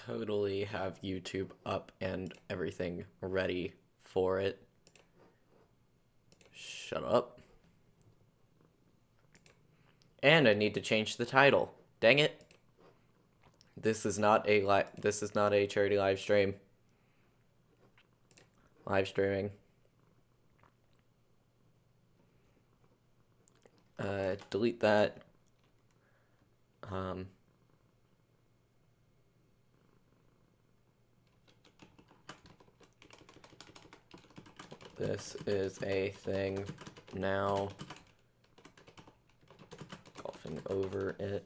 totally have YouTube up and everything ready for it. Shut up. And I need to change the title. Dang it. This is not a charity live stream. Live streaming. Delete that. This is a thing now. Golfing over it.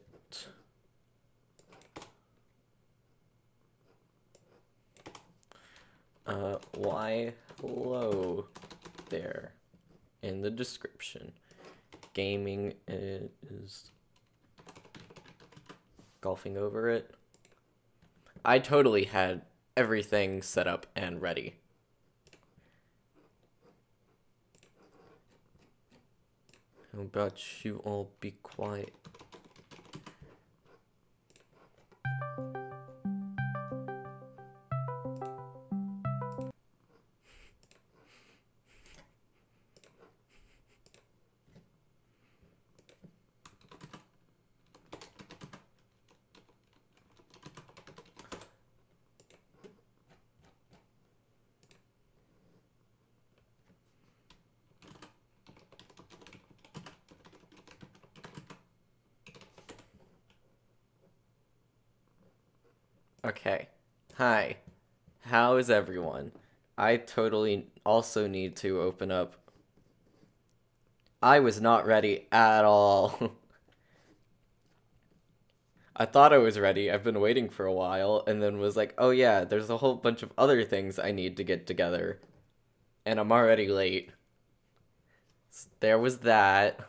Why hello there in the description. Gaming is golfing over it. I totally had everything set up and ready. How about you all be quiet? Okay. Hi. How is everyone? I totally also need to open up. I was not ready at all. I thought I was ready. I've been waiting for a while and then was like, oh yeah, there's a whole bunch of other things I need to get together. And I'm already late. So there was that.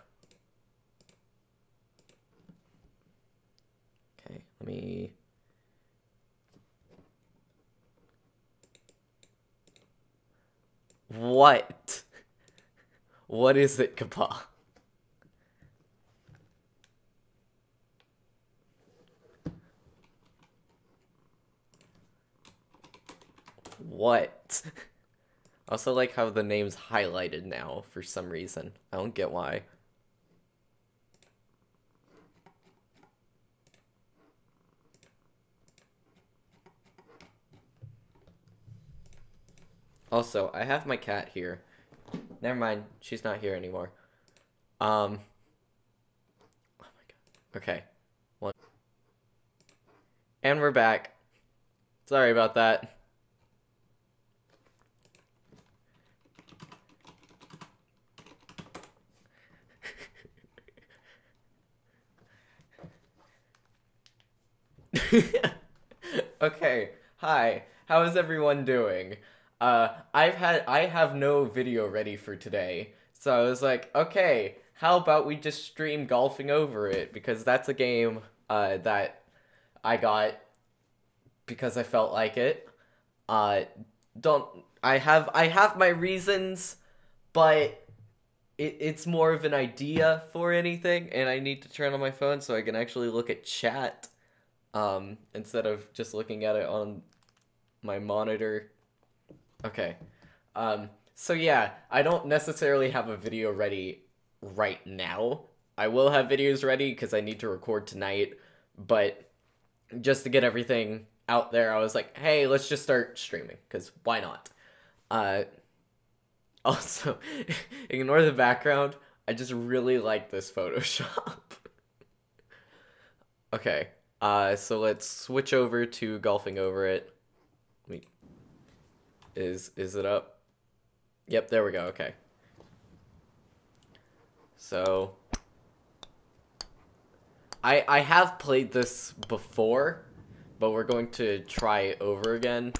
Okay, let me... What? What is it, Kappa? What? I also like how the name's highlighted now for some reason. I don't get why. Also, I have my cat here. Never mind, she's not here anymore. Oh my god. Okay. One. And we're back. Sorry about that. Okay. Hi. How is everyone doing? I have no video ready for today, so I was like, okay, how about we just stream golfing over it, because that's a game, that I got because I felt like it. I have my reasons, but it's more of an idea for anything, and I need to turn on my phone so I can actually look at chat, instead of just looking at it on my monitor. Okay, so yeah, I don't necessarily have a video ready right now. I will have videos ready because I need to record tonight, but just to get everything out there, I was like, hey, let's just start streaming, because why not? Also, ignore the background. I just really like this Photoshop. Okay, so let's switch over to golfing over it. Is it up? Yep, there we go. Okay. So I have played this before, but we're going to try it over again.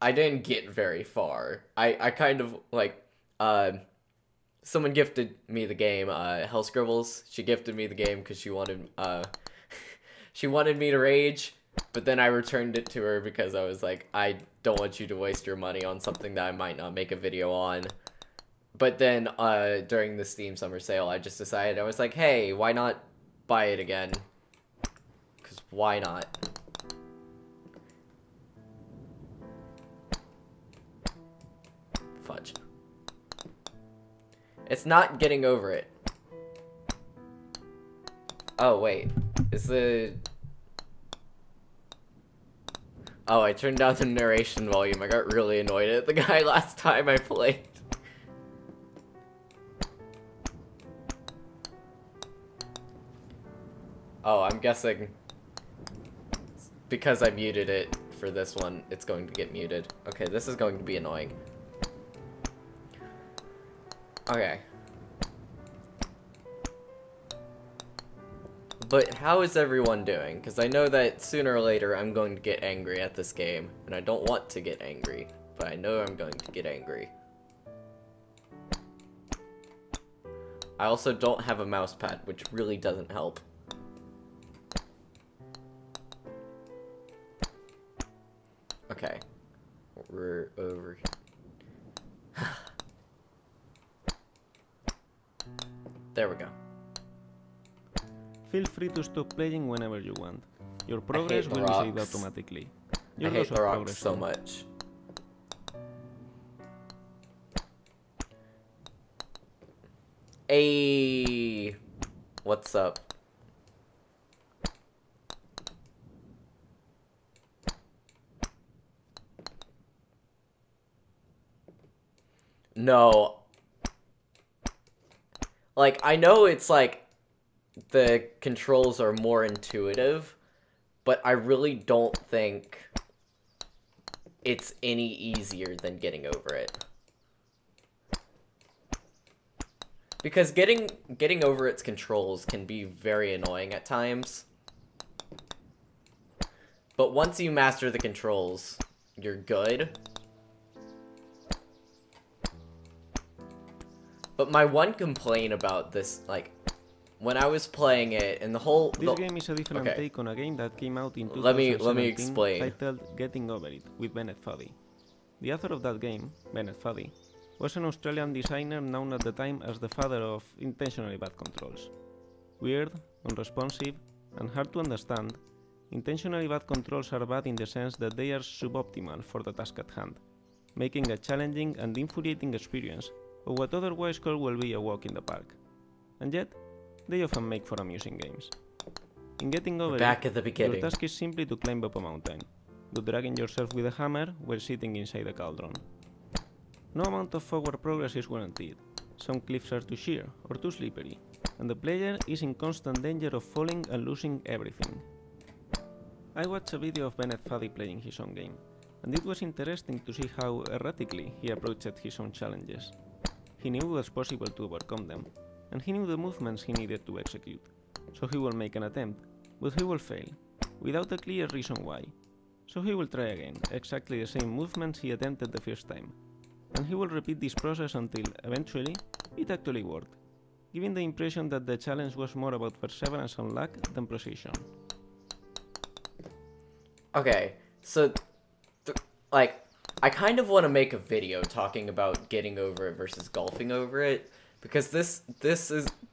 I didn't get very far. I kind of like someone gifted me the game, Hell Scribbles. She gifted me the game because she wanted she wanted me to rage. But then I returned it to her because I was like, I don't want you to waste your money on something that I might not make a video on. But then during the Steam Summer Sale, I just decided, I was like, hey, why not buy it again? Because Why not? Fudge. It's not getting over it. Oh, wait. Is the... Oh, I turned down the narration volume. I got really annoyed at the guy last time I played. Oh, I'm guessing because I muted it for this one, it's going to get muted. Okay, this is going to be annoying. Okay. But how is everyone doing? Because I know that sooner or later I'm going to get angry at this game, and I don't want to get angry, but I know I'm going to get angry. I also don't have a mouse pad, which really doesn't help. Okay. We're over here. There we go. Feel free to stop playing whenever you want. Your progress will be saved automatically. I hate the rocks so much. Hey, what's up? No. Like, I know it's like the controls are more intuitive, but I really don't think it's any easier than getting over it. Because getting over its controls can be very annoying at times. But once you master the controls, you're good. But my one complaint about this, like, when I was playing it, and the whole... This game is a different take on a game that came out in 2017 let me explain. Titled Getting Over It, with Bennett Foddy. The author of that game, Bennett Foddy, was an Australian designer known at the time as the father of intentionally bad controls. Weird, unresponsive, and hard to understand, intentionally bad controls are bad in the sense that they are suboptimal for the task at hand, making a challenging and infuriating experience of what otherwise could well be a walk in the park. And yet, they often make for amusing games. In Getting Over It, your task is simply to climb up a mountain, but dragging yourself with a hammer while sitting inside a cauldron. No amount of forward progress is guaranteed. Some cliffs are too sheer or too slippery, and the player is in constant danger of falling and losing everything. I watched a video of Bennett Foddy playing his own game, and it was interesting to see how erratically he approached his own challenges. He knew it was possible to overcome them, and he knew the movements he needed to execute, so he will make an attempt, but he will fail, without a clear reason why. So he will try again, exactly the same movements he attempted the first time, and he will repeat this process until, eventually, it actually worked, giving the impression that the challenge was more about perseverance and luck than precision. Okay, so, like, I kind of want to make a video talking about getting over it versus golfing over it, because this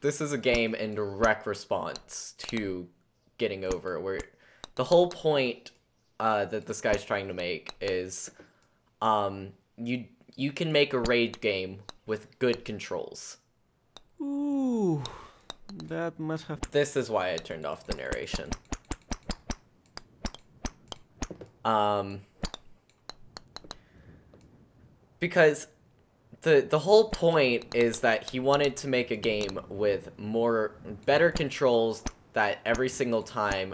is a game in direct response to getting over it, where the whole point that this guy's trying to make is you can make a raid game with good controls. Ooh, that must have... This is why I turned off the narration. Because the whole point is that he wanted to make a game with better controls that every single time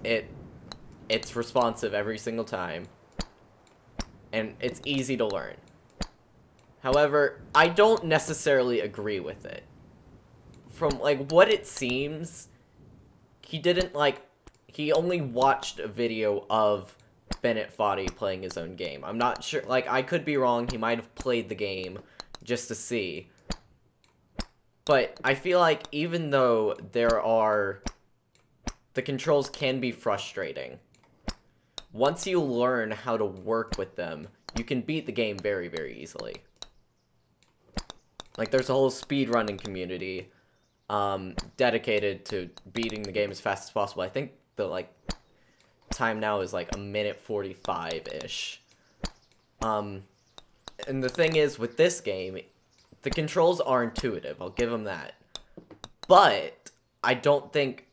it's responsive every single time, and it's easy to learn. However, I don't necessarily agree with it. From, like, what it seems, he only watched a video of Bennett Foddy playing his own game. I'm not sure, like, I could be wrong, he might have played the game just to see. But I feel like even though the controls can be frustrating, once you learn how to work with them, you can beat the game very, very easily. Like, there's a whole speedrunning community dedicated to beating the game as fast as possible. I think the time now is like 1:45-ish. And the thing is, with this game, the controls are intuitive, I'll give them that. But I don't think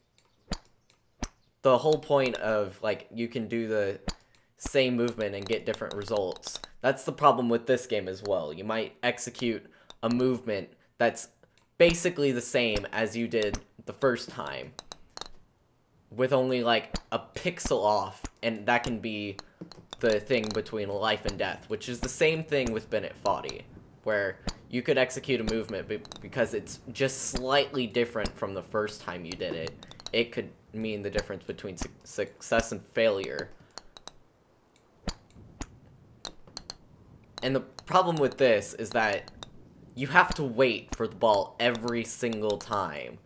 the whole point of, like, you can do the same movement and get different results. That's the problem with this game as well. You might execute a movement that's basically the same as you did the first time, with only, like, a pixel off, and that can be the thing between life and death, which is the same thing with Bennett Foddy, where you could execute a movement because it's just slightly different from the first time you did it. It could mean the difference between success and failure. And the problem with this is that you have to wait for the ball every single time,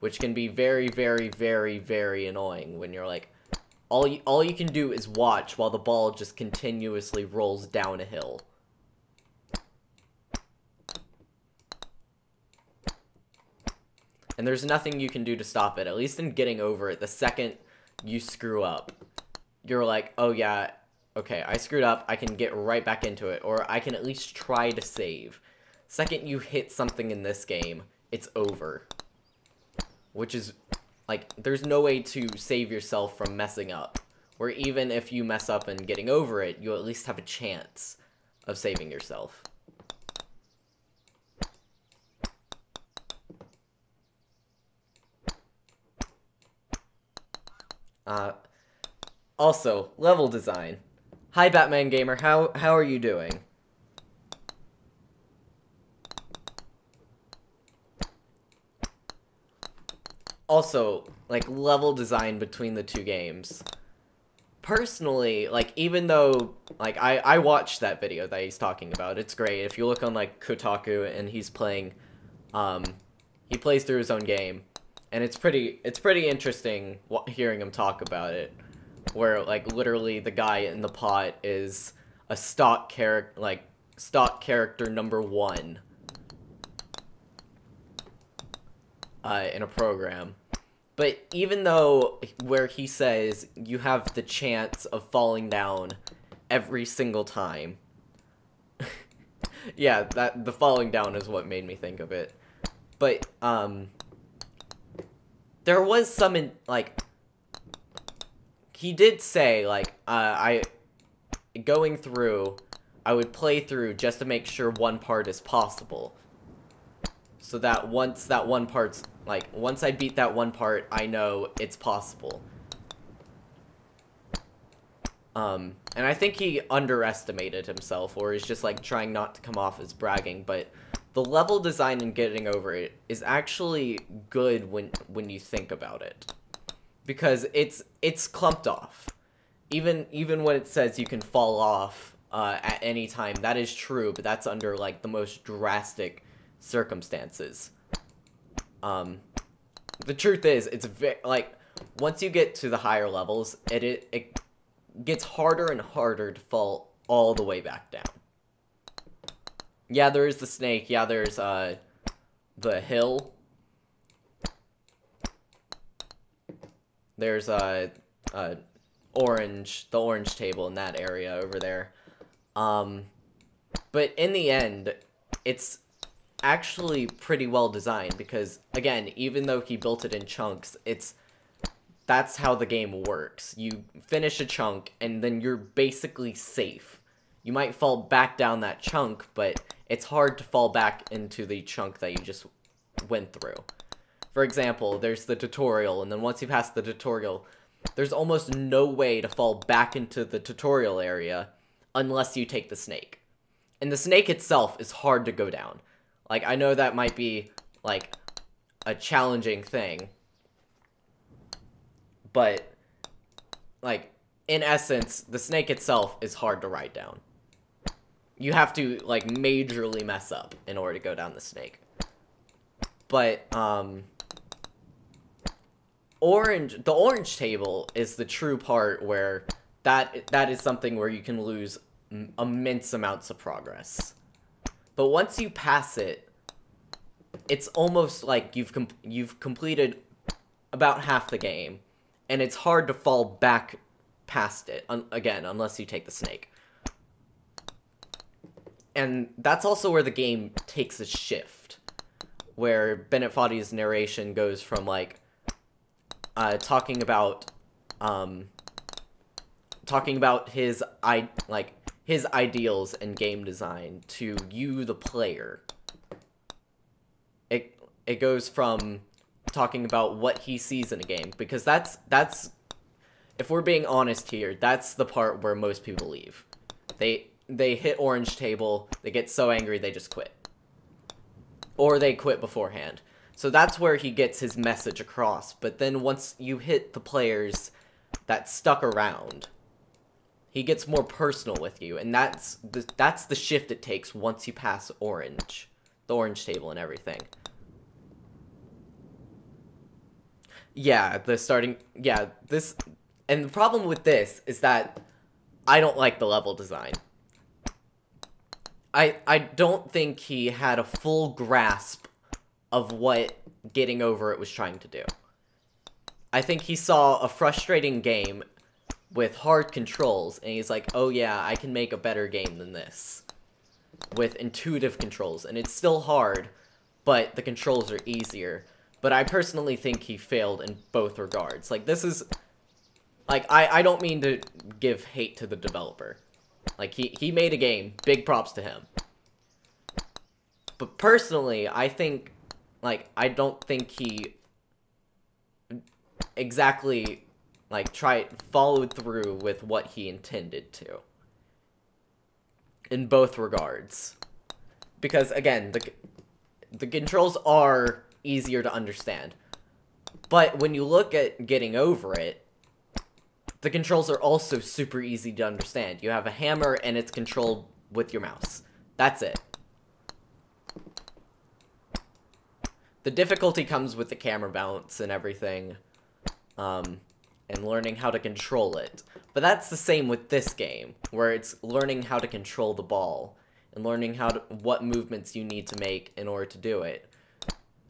which can be very, very, very, very annoying when you're like, all you can do is watch while the ball just continuously rolls down a hill. And there's nothing you can do to stop it, at least in getting over it. The second you screw up, you're like, oh yeah, okay, I screwed up, I can get right back into it, or I can at least try to save. Second you hit something in this game, it's over. Which is, like, there's no way to save yourself from messing up. Where even if you mess up and getting over it, you at least have a chance of saving yourself. Also, level design. Hi, Batman Gamer. How are you doing? Also, like, level design between the two games. Personally, like, even though, like, I watched that video that he's talking about. It's great. If you look on, like, Kotaku and he's playing, he plays through his own game. And it's pretty interesting hearing him talk about it. Where, like, literally the guy in the pot is a stock character, like, stock character number 1. In a program. But even though where he says you have the chance of falling down every single time. Yeah, that the falling down is what made me think of it. But there was some like, he did say, like, going through, I would play through just to make sure one part is possible. So that once that one part's, like, once I beat that one part, I know it's possible. And I think he underestimated himself, or is just, like, trying not to come off as bragging, but the level design and getting over it is actually good when you think about it. Because it's clumped off. Even when it says you can fall off at any time, that is true, but that's under, like, the most drastic circumstances. The truth is, it's like, once you get to the higher levels, it gets harder and harder to fall all the way back down. Yeah, there is the snake. Yeah, there's the hill. There's the orange table in that area over there. But in the end, it's actually pretty well designed because, again, even though he built it in chunks, that's how the game works. You finish a chunk and then you're basically safe. You might fall back down that chunk, but it's hard to fall back into the chunk that you just went through. For example, there's the tutorial, and then once you pass the tutorial, there's almost no way to fall back into the tutorial area unless you take the snake. And the snake itself is hard to go down. Like, I know that might be, like, a challenging thing, but, like, in essence, the snake itself is hard to ride down. You have to, like, majorly mess up in order to go down the snake. But, the orange table is the true part where that is something where you can lose immense amounts of progress. But once you pass it, it's almost like you've completed about half the game, and it's hard to fall back past it, again, unless you take the snake. And that's also where the game takes a shift, where Bennett Foddy's narration goes from, like, talking about his ideals and game design to you, the player. It goes from talking about what he sees in a game, because that's if we're being honest here, that's the part where most people leave. They hit orange table, they get so angry they just quit. Or they quit beforehand. So that's where he gets his message across. But then once you hit the players that stuck around, he gets more personal with you, and that's the shift it takes once you pass orange, the orange table and everything. Yeah, and the problem with this is that I don't like the level design. I don't think he had a full grasp of what Getting Over It was trying to do. I think he saw a frustrating game with hard controls, and he's like, oh yeah, I can make a better game than this. With intuitive controls, and it's still hard, but the controls are easier. But I personally think he failed in both regards. Like, this is... Like, I don't mean to give hate to the developer. Like, he made a game. Big props to him. But personally, I think... Like, I don't think he... exactly... Like, followed through with what he intended to. In both regards. Because, again, the controls are easier to understand. But when you look at Getting Over It, the controls are also super easy to understand. You have a hammer, and it's controlled with your mouse. That's it. The difficulty comes with the camera bounce and everything, and learning how to control it. But that's the same with this game, where it's learning how to control the ball, and learning what movements you need to make in order to do it.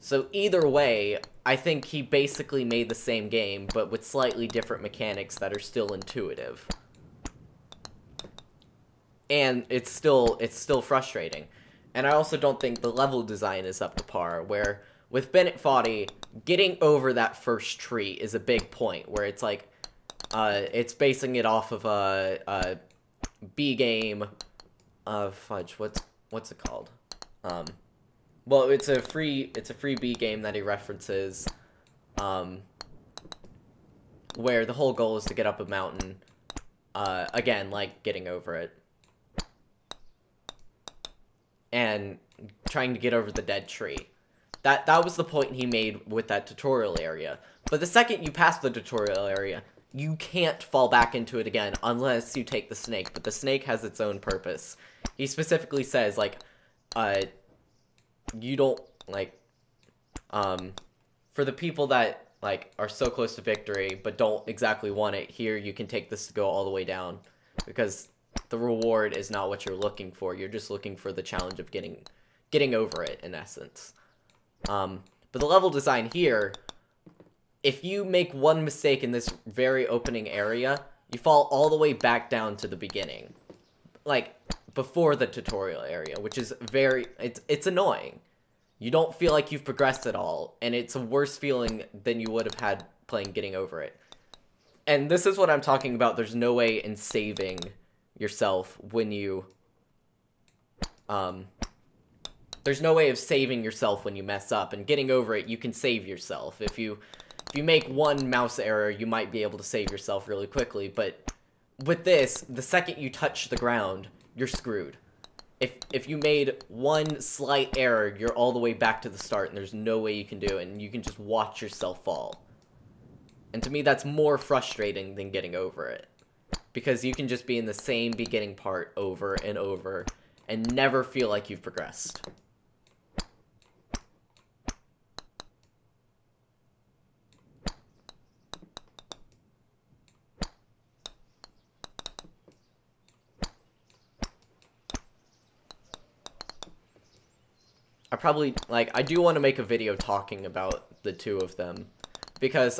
So either way, I think he basically made the same game, but with slightly different mechanics that are still intuitive. And it's still frustrating. And I also don't think the level design is up to par, where with Bennett Foddy, getting over that first tree is a big point, where it's like, it's basing it off of a B game of fudge. What's it called? Well, it's a free B game that he references, where the whole goal is to get up a mountain, again, like Getting Over It, and trying to get over the dead tree. That was the point he made with that tutorial area. But the second you pass the tutorial area, you can't fall back into it again unless you take the snake, but the snake has its own purpose. He specifically says, like, you don't, like, for the people that, like, are so close to victory but don't exactly want it, here you can take this to go all the way down, because the reward is not what you're looking for. You're just looking for the challenge of getting over it, in essence. But the level design here, if you make one mistake in this very opening area, you fall all the way back down to the beginning. Like, before the tutorial area, which is it's annoying. You don't feel like you've progressed at all, and it's a worse feeling than you would have had playing Getting Over It. And this is what I'm talking about. There's no way in saving yourself when you... There's no way of saving yourself when you mess up, and Getting Over It, you can save yourself. If you make one mouse error, you might be able to save yourself really quickly, but with this, the second you touch the ground, you're screwed. If you made one slight error, you're all the way back to the start, and there's no way you can do it, and you can just watch yourself fall. And to me, that's more frustrating than Getting Over It, because you can just be in the same beginning part over and over, and never feel like you've progressed. I do want to make a video talking about the two of them, because,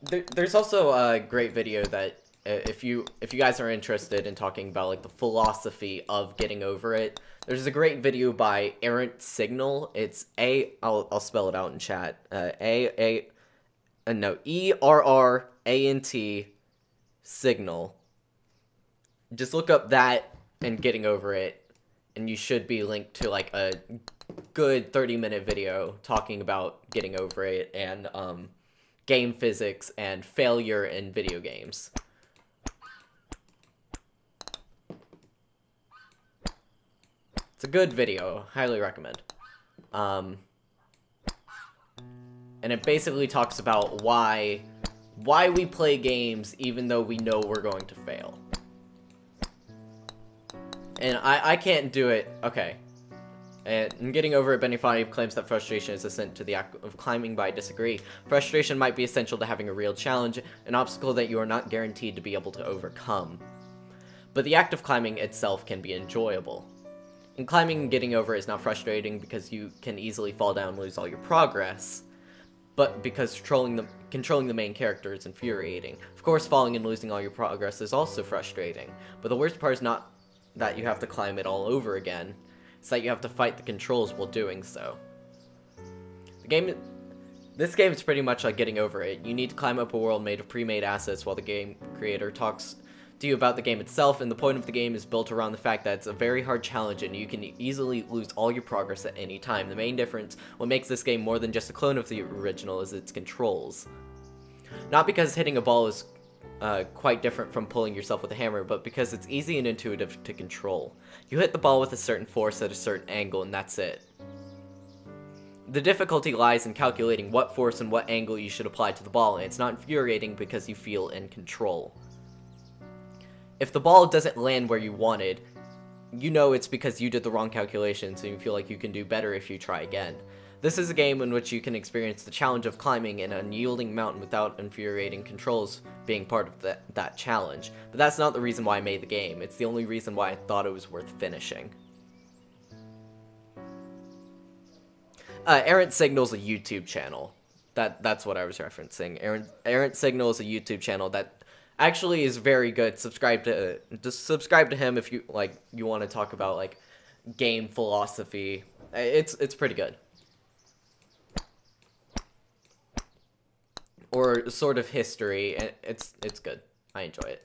There's also a great video that if you guys are interested in talking about like the philosophy of getting over it, there's a great video by Errant Signal. It's I'll spell it out in chat. ERRANT Signal. Just look up that and getting over it, and you should be linked to like a good 30-minute video talking about getting over it and game physics and failure in video games. It's a good video, highly recommend. And it basically talks about why we play games even though we know we're going to fail. And I can't do it. Okay. And getting over it, Benifani claims that frustration is essential to the act of climbing, but I disagree. Frustration might be essential to having a real challenge, an obstacle that you are not guaranteed to be able to overcome. But the act of climbing itself can be enjoyable. And climbing and getting over it is not frustrating because you can easily fall down and lose all your progress, but because controlling the main character is infuriating. Of course, falling and losing all your progress is also frustrating, but the worst part is not that you have to climb it all over again. It's that you have to fight the controls while doing so. This game is pretty much like getting over it. You need to climb up a world made of pre-made assets while the game creator talks to you about the game itself, and the point of the game is built around the fact that it's a very hard challenge and you can easily lose all your progress at any time. The main difference, what makes this game more than just a clone of the original, is its controls. Not because hitting a ball is quite different from pulling yourself with a hammer, but because it's easy and intuitive to control. You hit the ball with a certain force at a certain angle, and that's it. The difficulty lies in calculating what force and what angle you should apply to the ball, and it's not infuriating because you feel in control. If the ball doesn't land where you wanted, you know it's because you did the wrong calculations, and you feel like you can do better if you try again. This is a game in which you can experience the challenge of climbing an unyielding mountain without infuriating controls being part of that challenge. But that's not the reason why I made the game. It's the only reason why I thought it was worth finishing. Errant Signal is a YouTube channel. That's what I was referencing. Errant Signal is a YouTube channel that actually is very good. Subscribe to him if you want to talk about like game philosophy. It's pretty good. Or sort of history, and it's good. I enjoy it.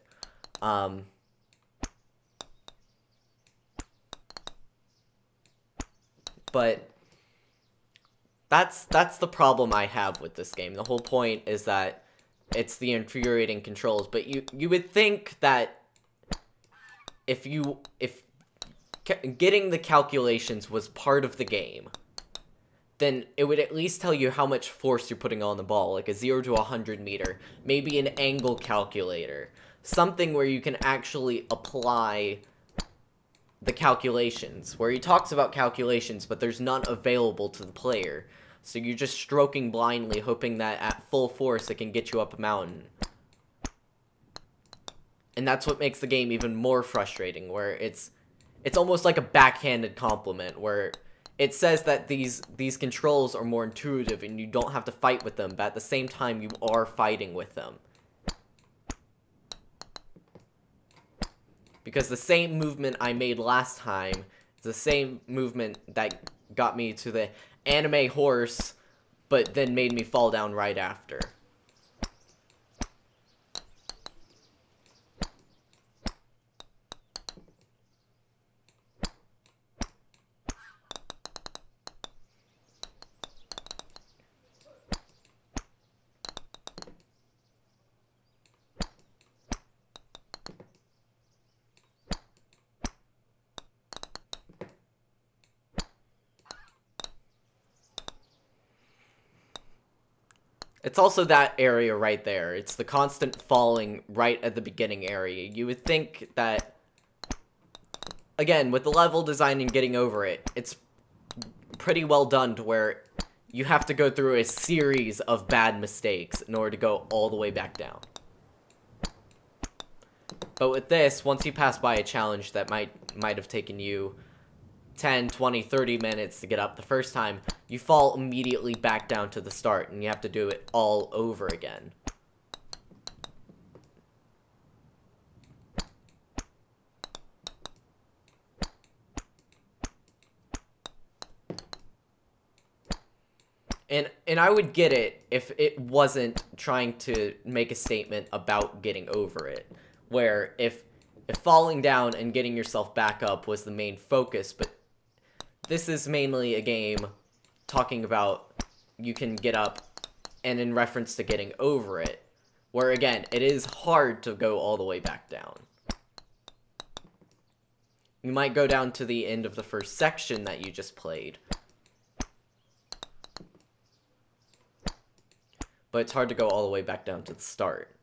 But that's the problem I have with this game. The whole point is that it's the infuriating controls, but you would think that if getting the calculations was part of the game, then it would at least tell you how much force you're putting on the ball, like a 0 to 100 meter, maybe an angle calculator, something where you can actually apply the calculations, where he talks about calculations, but there's none available to the player. So you're just stroking blindly, hoping that at full force it can get you up a mountain. And that's what makes the game even more frustrating, where it's almost like a backhanded compliment, where it says that these controls are more intuitive and you don't have to fight with them, but at the same time you are fighting with them. Because the same movement I made last time is the same movement that got me to the anime horse, but then made me fall down right after. It's also that area right there. It's the constant falling right at the beginning area. You would think that, again, with the level design and getting over it, it's pretty well done to where you have to go through a series of bad mistakes in order to go all the way back down. But with this, once you pass by a challenge that might have taken you 10, 20, 30 minutes to get up the first time, you fall immediately back down to the start, and you have to do it all over again. And I would get it if it wasn't trying to make a statement about getting over it. Where if falling down and getting yourself back up was the main focus, but this is mainly a game talking about you can get up and in reference to getting over it. Where again, it is hard to go all the way back down. You might go down to the end of the first section that you just played. But it's hard to go all the way back down to the start.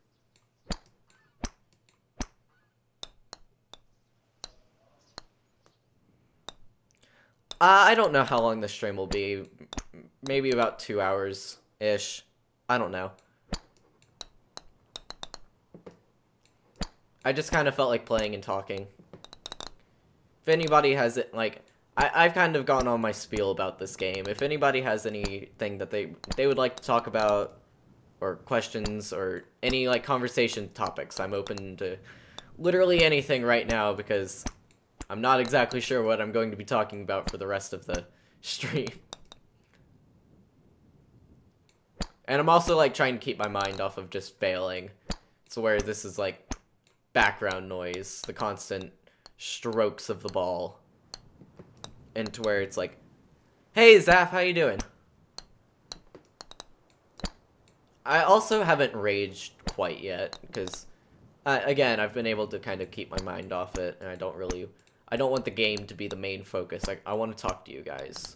I don't know how long this stream will be. Maybe about 2 hours-ish. I don't know. I just kind of felt like playing and talking. If anybody has it, like, I've kind of gone on my spiel about this game. If anybody has anything that they would like to talk about, or questions, or any, like, conversation topics, I'm open to literally anything right now, because I'm not exactly sure what I'm going to be talking about for the rest of the stream. And I'm also, like, trying to keep my mind off of just failing. So where this is, like, background noise, the constant strokes of the ball. And to where it's like, hey, Zaf, how you doing? I also haven't raged quite yet, because, again, I've been able to kind of keep my mind off it, and I don't want the game to be the main focus. I want to talk to you guys.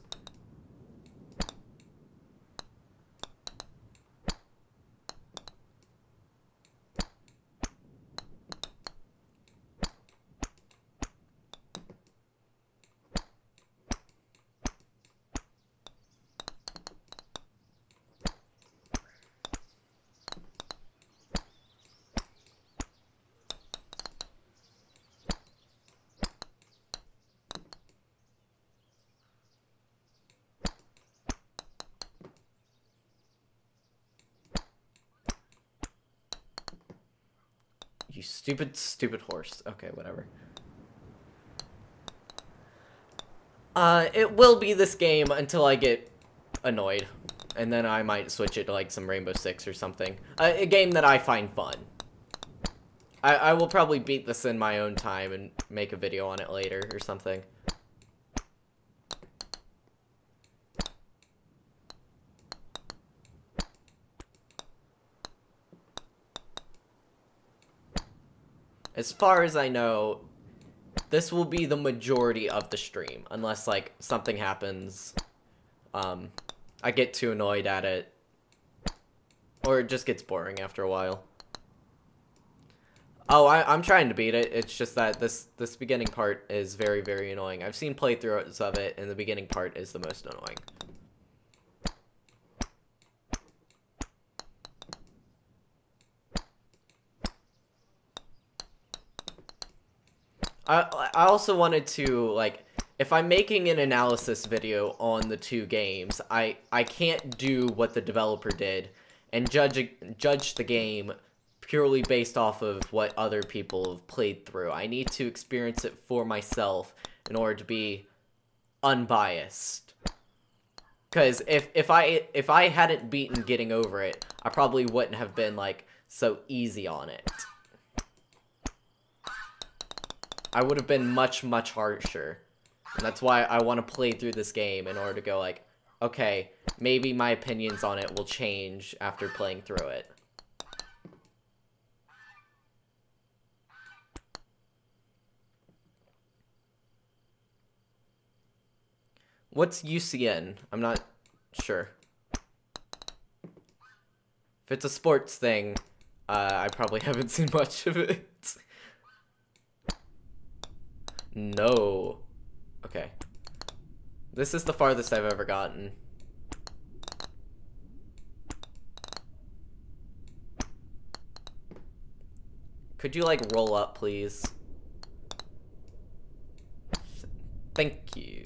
You stupid, stupid horse. Okay, whatever. It will be this game until I get annoyed. And then I might switch it to, like, some Rainbow Six or something. A game that I find fun. I will probably beat this in my own time and make a video on it later or something. As far as I know, this will be the majority of the stream, unless, like, something happens, I get too annoyed at it, or it just gets boring after a while. Oh, I'm trying to beat it, it's just that this beginning part is very, very annoying. I've seen playthroughs of it, and the beginning part is the most annoying. I also wanted to, like, if I'm making an analysis video on the two games, I can't do what the developer did and judge the game purely based off of what other people have played through. I need to experience it for myself in order to be unbiased. Because if I hadn't beaten Getting Over It, I probably wouldn't have been, like, so easy on it. I would have been much, much harsher. And that's why I want to play through this game in order to go like, okay, maybe my opinions on it will change after playing through it. What's UCN? I'm not sure. If it's a sports thing, I probably haven't seen much of it. No. Okay. This is the farthest I've ever gotten. Could you, like, roll up, please? Thank you.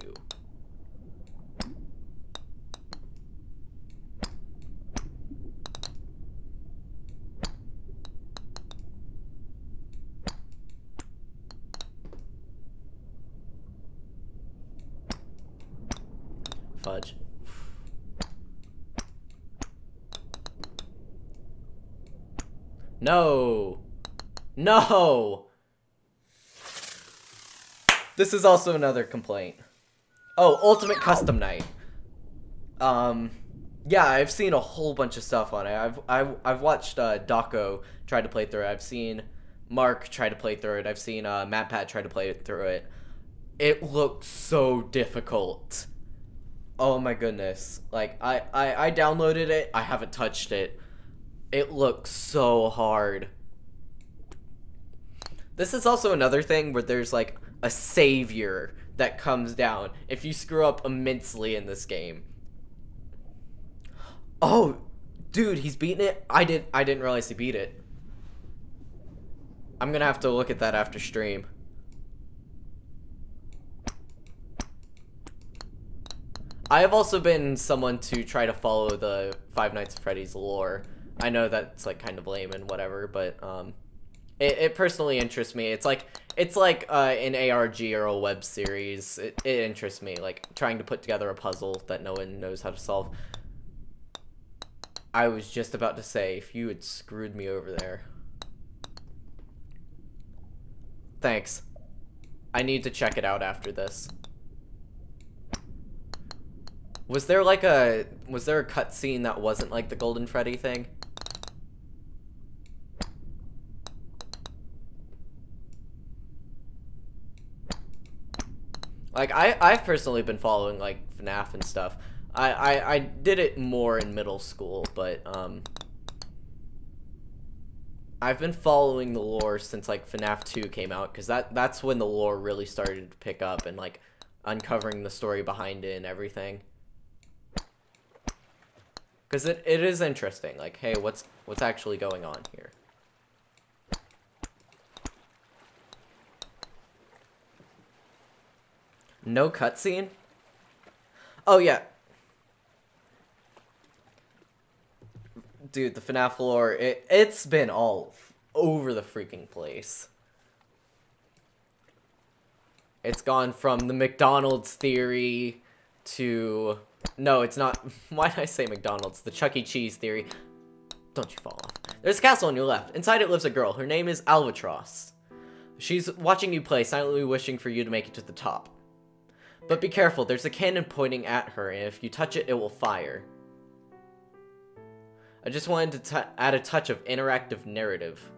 Fudge. No. No. This is also another complaint. Oh, Ultimate Custom Night. Yeah, I've seen a whole bunch of stuff on it. I've watched Dako try to play through it. I've seen Mark try to play through it. I've seen MadPat try to play through it. It looked so difficult. Oh my goodness. Like, I downloaded it. I haven't touched it. It looks so hard. This is also another thing where there's like a savior that comes down if you screw up immensely in this game. Oh, dude, he's beaten it? I didn't realize he beat it. I'm gonna have to look at that after stream. I have also been someone to try to follow the Five Nights at Freddy's lore. I know that's like kind of lame and whatever, but it personally interests me. It's like an ARG or a web series. It interests me, like trying to put together a puzzle that no one knows how to solve. I was just about to say, if you had screwed me over there. Thanks. I need to check it out after this. Was there a cutscene that wasn't like the Golden Freddy thing? Like, I've personally been following, like, FNAF and stuff. I did it more in middle school, but, I've been following the lore since, like, FNAF 2 came out, because that's when the lore really started to pick up and, like, uncovering the story behind it and everything. Because it is interesting, like, hey, what's actually going on here? No cutscene? Oh, yeah. Dude, the FNAF lore, it's been all over the freaking place. It's gone from the McDonald's theory to... No, it's not. Why did I say McDonald's? The Chuck E. Cheese theory. Don't you fall off. There's a castle on your left. Inside it lives a girl. Her name is Albatross. She's watching you play, silently wishing for you to make it to the top. But be careful, there's a cannon pointing at her, and if you touch it, it will fire. I just wanted to add a touch of interactive narrative.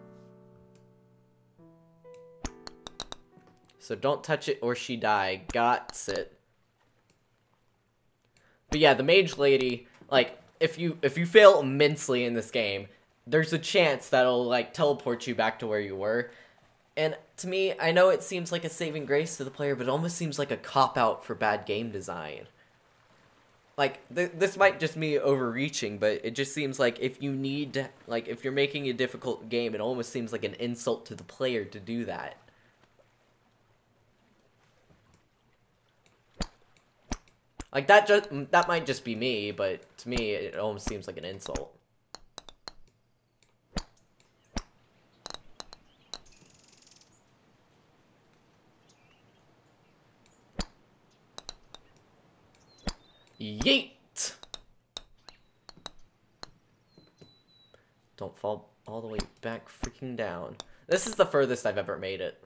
So don't touch it or she die. Got it. But yeah, the mage lady, like, if you fail immensely in this game, there's a chance that'll, like, teleport you back to where you were. And to me, I know it seems like a saving grace to the player, but it almost seems like a cop-out for bad game design. Like, this might just be overreaching, but it just seems like if you need to, like, if you're making a difficult game, it almost seems like an insult to the player to do that. Like, that might just be me, but to me, it almost seems like an insult. Yeet! Don't fall all the way back freaking down. This is the furthest I've ever made it.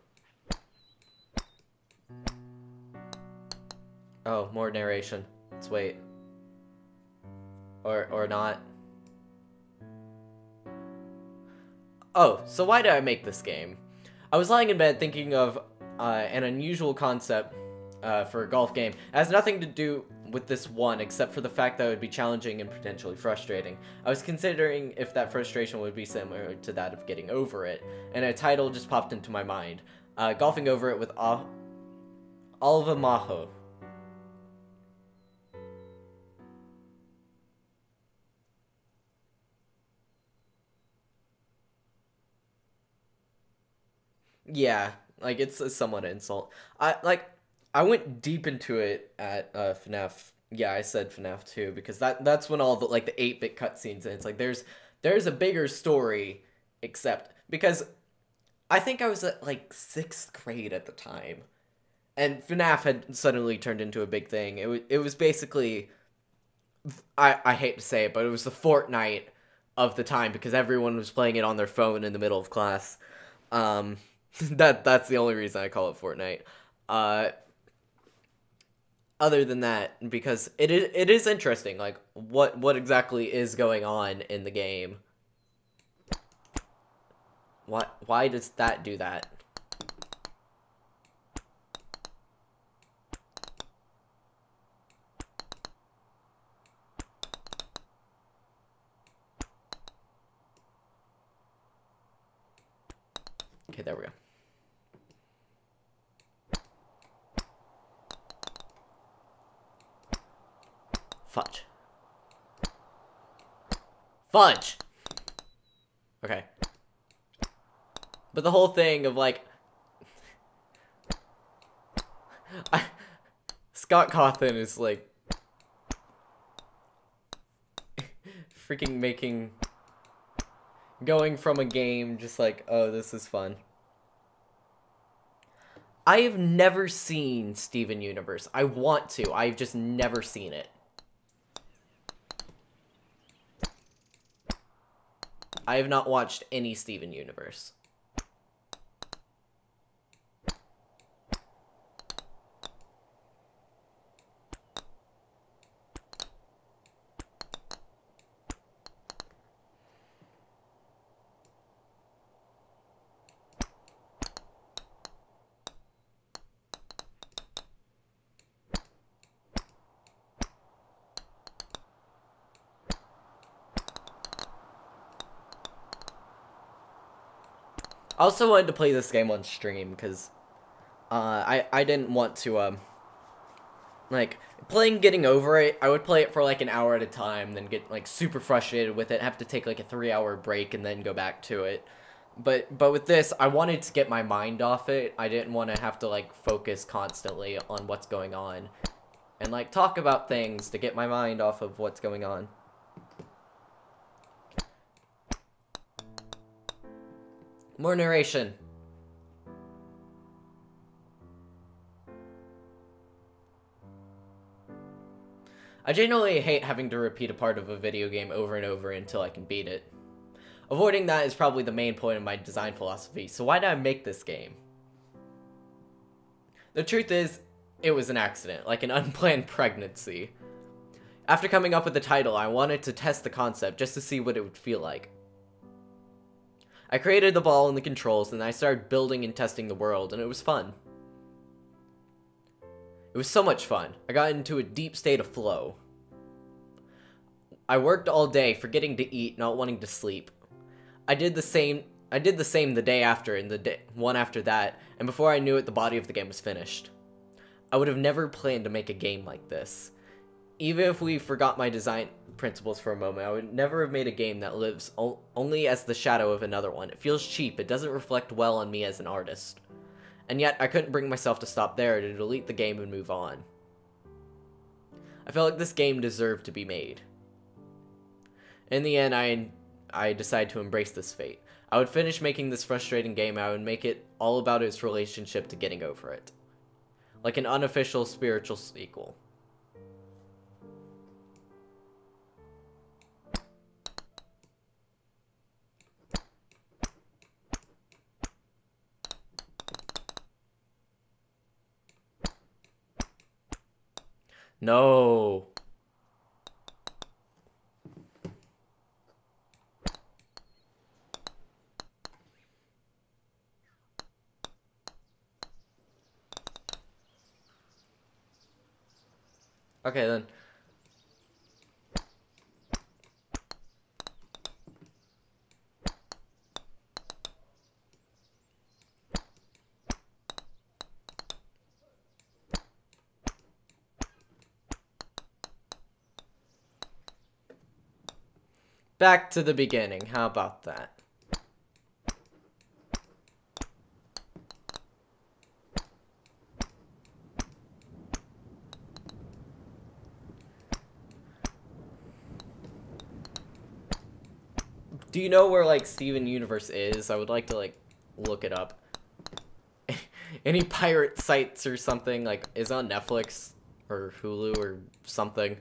Oh, more narration. Let's wait. Or not. Oh, so why did I make this game? I was lying in bed thinking of an unusual concept for a golf game. It has nothing to do with this one, except for the fact that it would be challenging and potentially frustrating. I was considering if that frustration would be similar to that of getting over it, and a title just popped into my mind. Golfing over it with Alva Maho. Yeah, like, it's a somewhat insult. I went deep into it at FNAF. Yeah, I said FNAF 2 because that's when all the, like, the 8-bit cutscenes, and it's like there's a bigger story, except because I think I was at, like, 6th grade at the time, and FNAF had suddenly turned into a big thing. It was basically, I hate to say it, but it was the Fortnite of the time because everyone was playing it on their phone in the middle of class. That's the only reason I call it Fortnite. Other than that, because it is interesting, like what exactly is going on in the game. Why does that do that? Okay, there we go. Fudge. Fudge! Okay. But the whole thing of, like... Scott Cawthon is, like... freaking making... going from a game just like, oh, this is fun. I have never seen Steven Universe. I want to. I've just never seen it. I have not watched any Steven Universe. I also wanted to play this game on stream because I didn't want to like playing Getting Over It. I would play it for like an hour at a time, then get like super frustrated with it, have to take like a 3-hour break and then go back to it. But with this, I wanted to get my mind off it. I didn't want to have to like focus constantly on what's going on and like talk about things to get my mind off of what's going on. More narration. I genuinely hate having to repeat a part of a video game over and over until I can beat it. Avoiding that is probably the main point of my design philosophy, so why did I make this game? The truth is, it was an accident, like an unplanned pregnancy. After coming up with the title, I wanted to test the concept just to see what it would feel like. I created the ball and the controls, and I started building and testing the world, and it was fun. It was so much fun. I got into a deep state of flow. I worked all day, forgetting to eat, not wanting to sleep. I did the same the day after, and the one after that, and before I knew it, the body of the game was finished. I would have never planned to make a game like this. Even if we forgot my design principles for a moment, I would never have made a game that lives only as the shadow of another one. It feels cheap, it doesn't reflect well on me as an artist. And yet, I couldn't bring myself to stop there, to delete the game and move on. I felt like this game deserved to be made. In the end, I decided to embrace this fate. I would finish making this frustrating game, and I would make it all about its relationship to getting over it. Like an unofficial spiritual sequel. No. Okay, then. Back to the beginning. How about that? Do you know where, like, Steven Universe is? I would like to, like, look it up. Any pirate sites or something, like, is on Netflix or Hulu or something.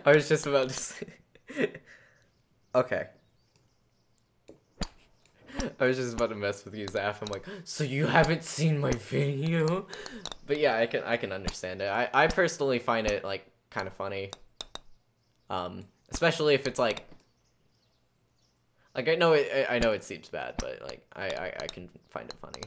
I was just about to say. Okay. I was just about to mess with you, Zaf. I'm like, so you haven't seen my video? But yeah, I can understand it. I personally find it like kind of funny. Especially if it's like I know it seems bad, but like I can find it funny.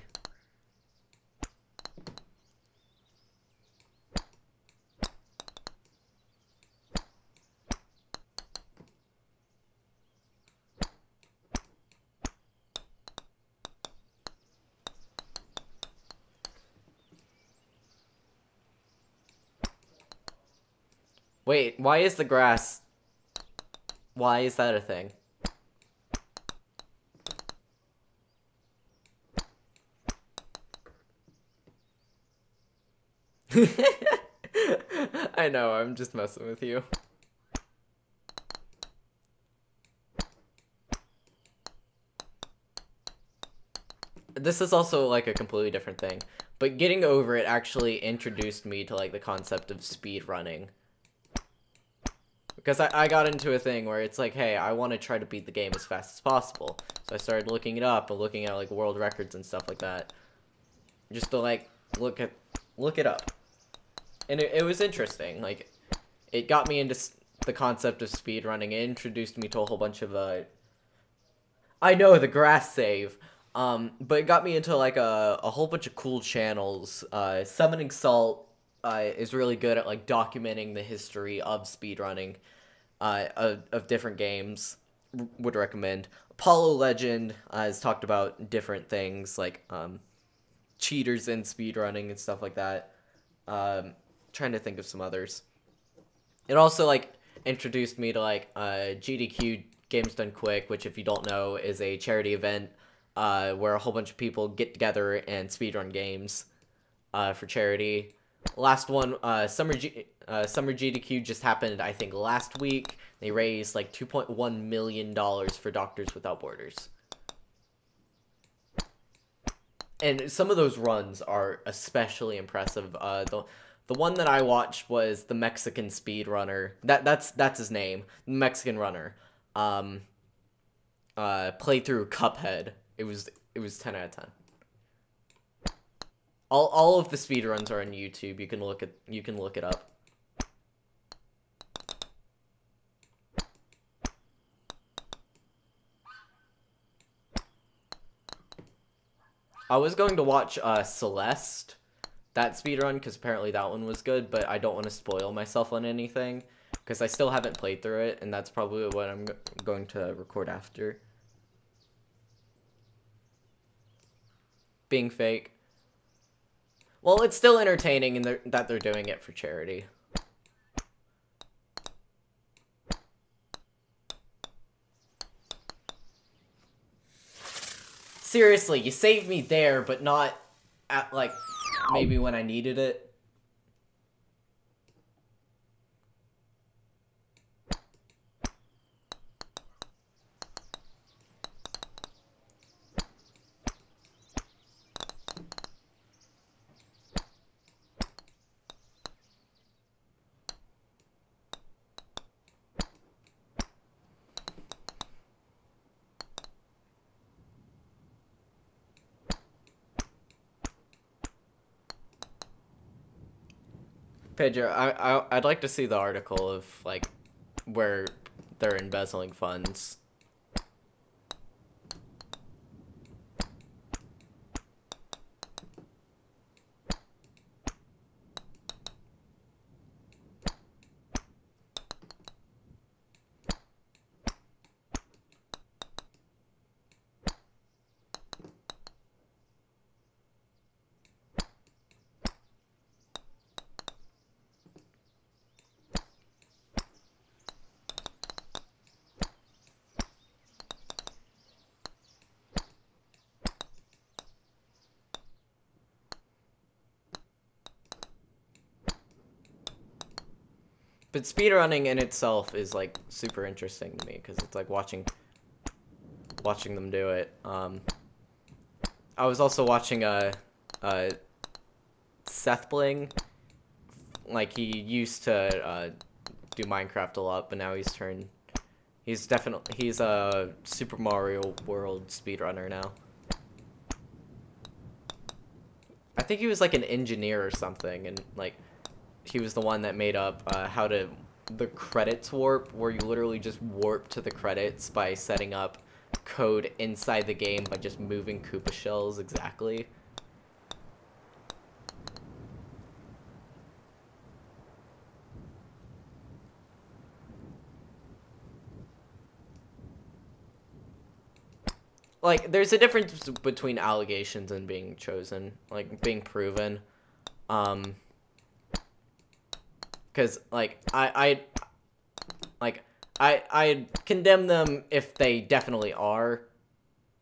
Wait, why is the grass? Why is that a thing? I know, I'm just messing with you. This is also like a completely different thing, but getting over it actually introduced me to like the concept of speed running. Because I got into a thing where it's like, hey, I want to try to beat the game as fast as possible. So I started looking it up and looking at like world records and stuff like that. Just to like look it up. And it was interesting. Like, it got me into the concept of speedrunning. It introduced me to a whole bunch of I know, the grass save. But it got me into like a whole bunch of cool channels. Summoning Salt is really good at like documenting the history of speedrunning of different games. Would recommend. Apollo Legend has talked about different things like cheaters in speedrunning and stuff like that. Trying to think of some others. It also like introduced me to like GDQ Games Done Quick, which if you don't know is a charity event where a whole bunch of people get together and speedrun games for charity. Last one, Summer GDQ just happened, I think, last week. They raised like $2.1 million for Doctors Without Borders. And some of those runs are especially impressive. The one that I watched was the Mexican speedrunner. That's his name, the Mexican runner. Played through Cuphead. It was 10 out of 10. All of the speedruns are on YouTube. You can look it up. I was going to watch Celeste, that speedrun, because apparently that one was good, but I don't want to spoil myself on anything, because I still haven't played through it, and that's probably what I'm going to record after. Being fake. Well, it's still entertaining in that they're doing it for charity. Seriously, you saved me there, but not at, like, maybe when I needed it. Pedro, I'd like to see the article of, like, where they're embezzling funds. But speedrunning in itself is, like, super interesting to me, because it's like watching them do it. I was also watching Seth Bling. Like, he used to do Minecraft a lot, but now he's a Super Mario World speedrunner now. I think he was like an engineer or something, and like he was the one that made up the credits warp, where you literally just warp to the credits by setting up code inside the game by just moving Koopa shells exactly. Like, there's a difference between allegations and being chosen, like, being proven. Because, like, I condemn them if they definitely are,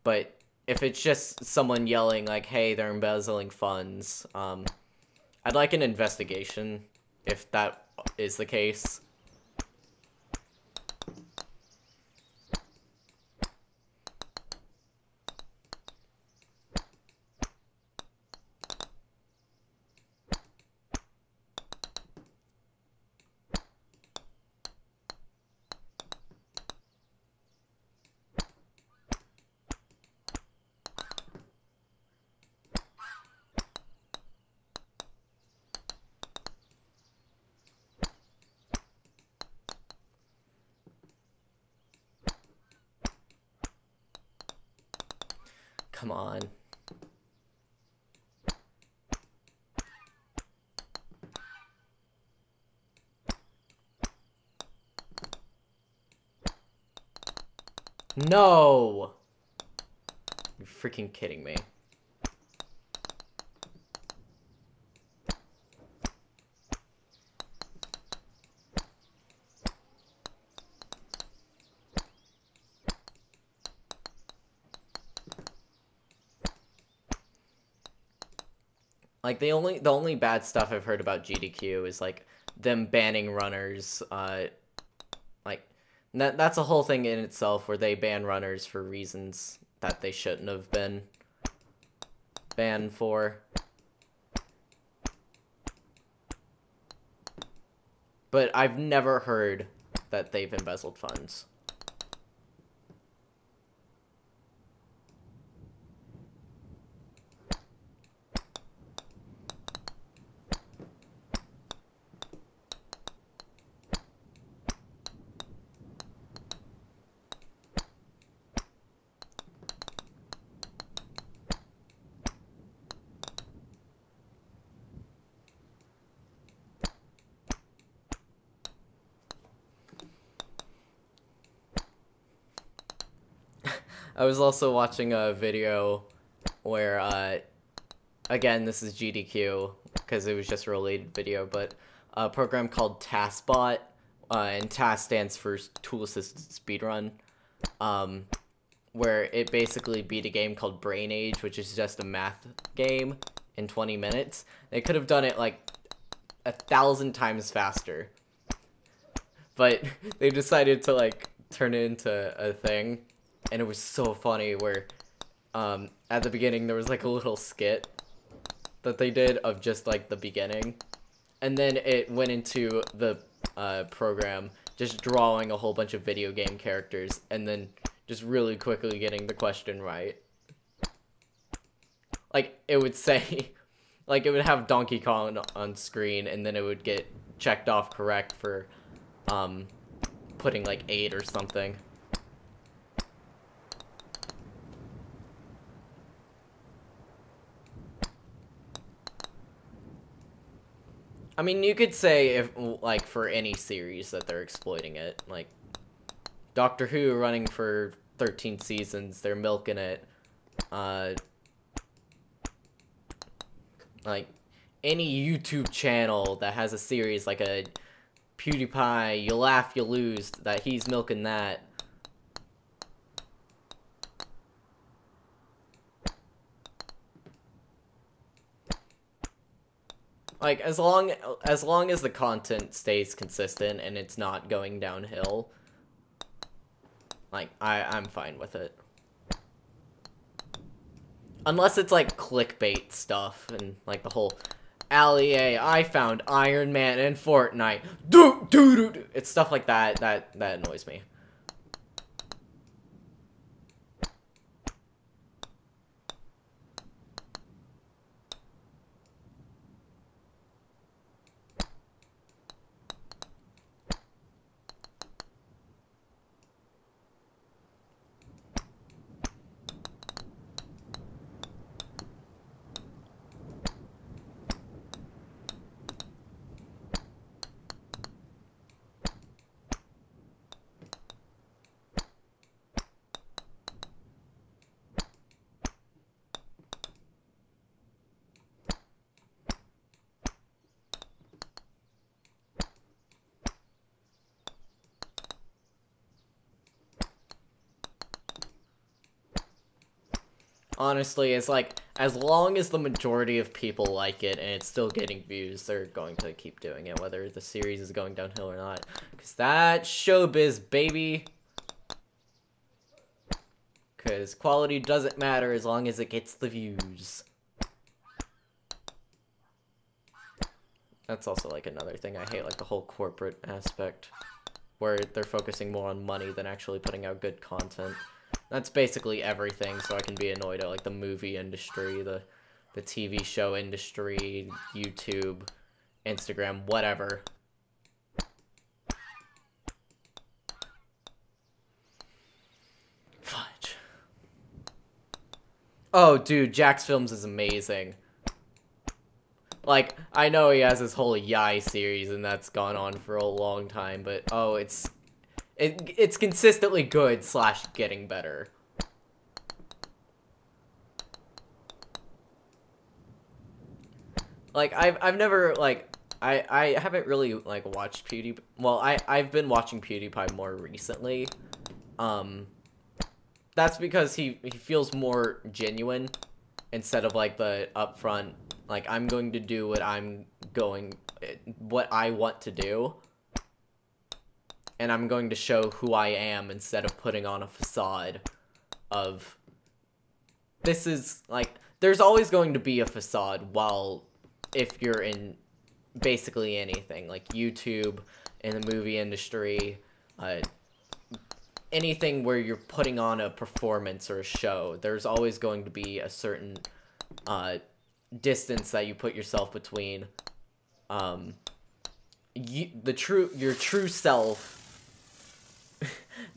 but if it's just someone yelling, like, hey, they're embezzling funds, I'd like an investigation if that is the case. Come on. No! You're freaking kidding me. Like, the only bad stuff I've heard about GDQ is, like, them banning runners, like, that's a whole thing in itself where they ban runners for reasons that they shouldn't have been banned for. But I've never heard that they've embezzled funds. I was also watching a video where, again, this is GDQ, because it was just a related video, but a program called TaskBot, and TAS stands for Tool Assisted Speedrun, where it basically beat a game called Brain Age, which is just a math game in 20 minutes. They could have done it, like, 1,000 times faster, but they decided to, like, turn it into a thing. And it was so funny where, at the beginning, there was, like, a little skit that they did of just, like, the beginning. And then it went into the program just drawing a whole bunch of video game characters and then just really quickly getting the question right. Like, it would say, like, it would have Donkey Kong on screen, and then it would get checked off correct for, putting, like, 8 or something. I mean, you could say, if, like, for any series that they're exploiting it. Like, Doctor Who running for 13 seasons, they're milking it. Like, any YouTube channel that has a series, like a PewDiePie, You Laugh, You Lose, that he's milking that. Like, as long as the content stays consistent and it's not going downhill, like, I'm fine with it. Unless it's, like, clickbait stuff and, like, the whole Allie, I found Iron Man in Fortnite. Do. It's stuff like that that annoys me. Honestly, it's like, as long as the majority of people like it and it's still getting views, they're going to keep doing it, whether the series is going downhill or not. Because that's showbiz, baby. Because quality doesn't matter as long as it gets the views. That's also, like, another thing I hate, like, the whole corporate aspect, where they're focusing more on money than actually putting out good content. That's basically everything, so I can be annoyed at, like, the movie industry, the TV show industry, YouTube, Instagram, whatever. Fudge. Oh, dude, Jack's Films is amazing. Like, I know he has this whole Yai series, and that's gone on for a long time, but, oh, it's consistently good / getting better. Like, I've never, like, I haven't really, like, watched PewDiePie. Well, I've been watching PewDiePie more recently. That's because he feels more genuine instead of, like, the upfront, like, I'm going to do what I want to do. And I'm going to show who I am instead of putting on a facade of, this is, like, there's always going to be a facade if you're in basically anything, like YouTube, in the movie industry, anything where you're putting on a performance or a show, there's always going to be a certain, distance that you put yourself between,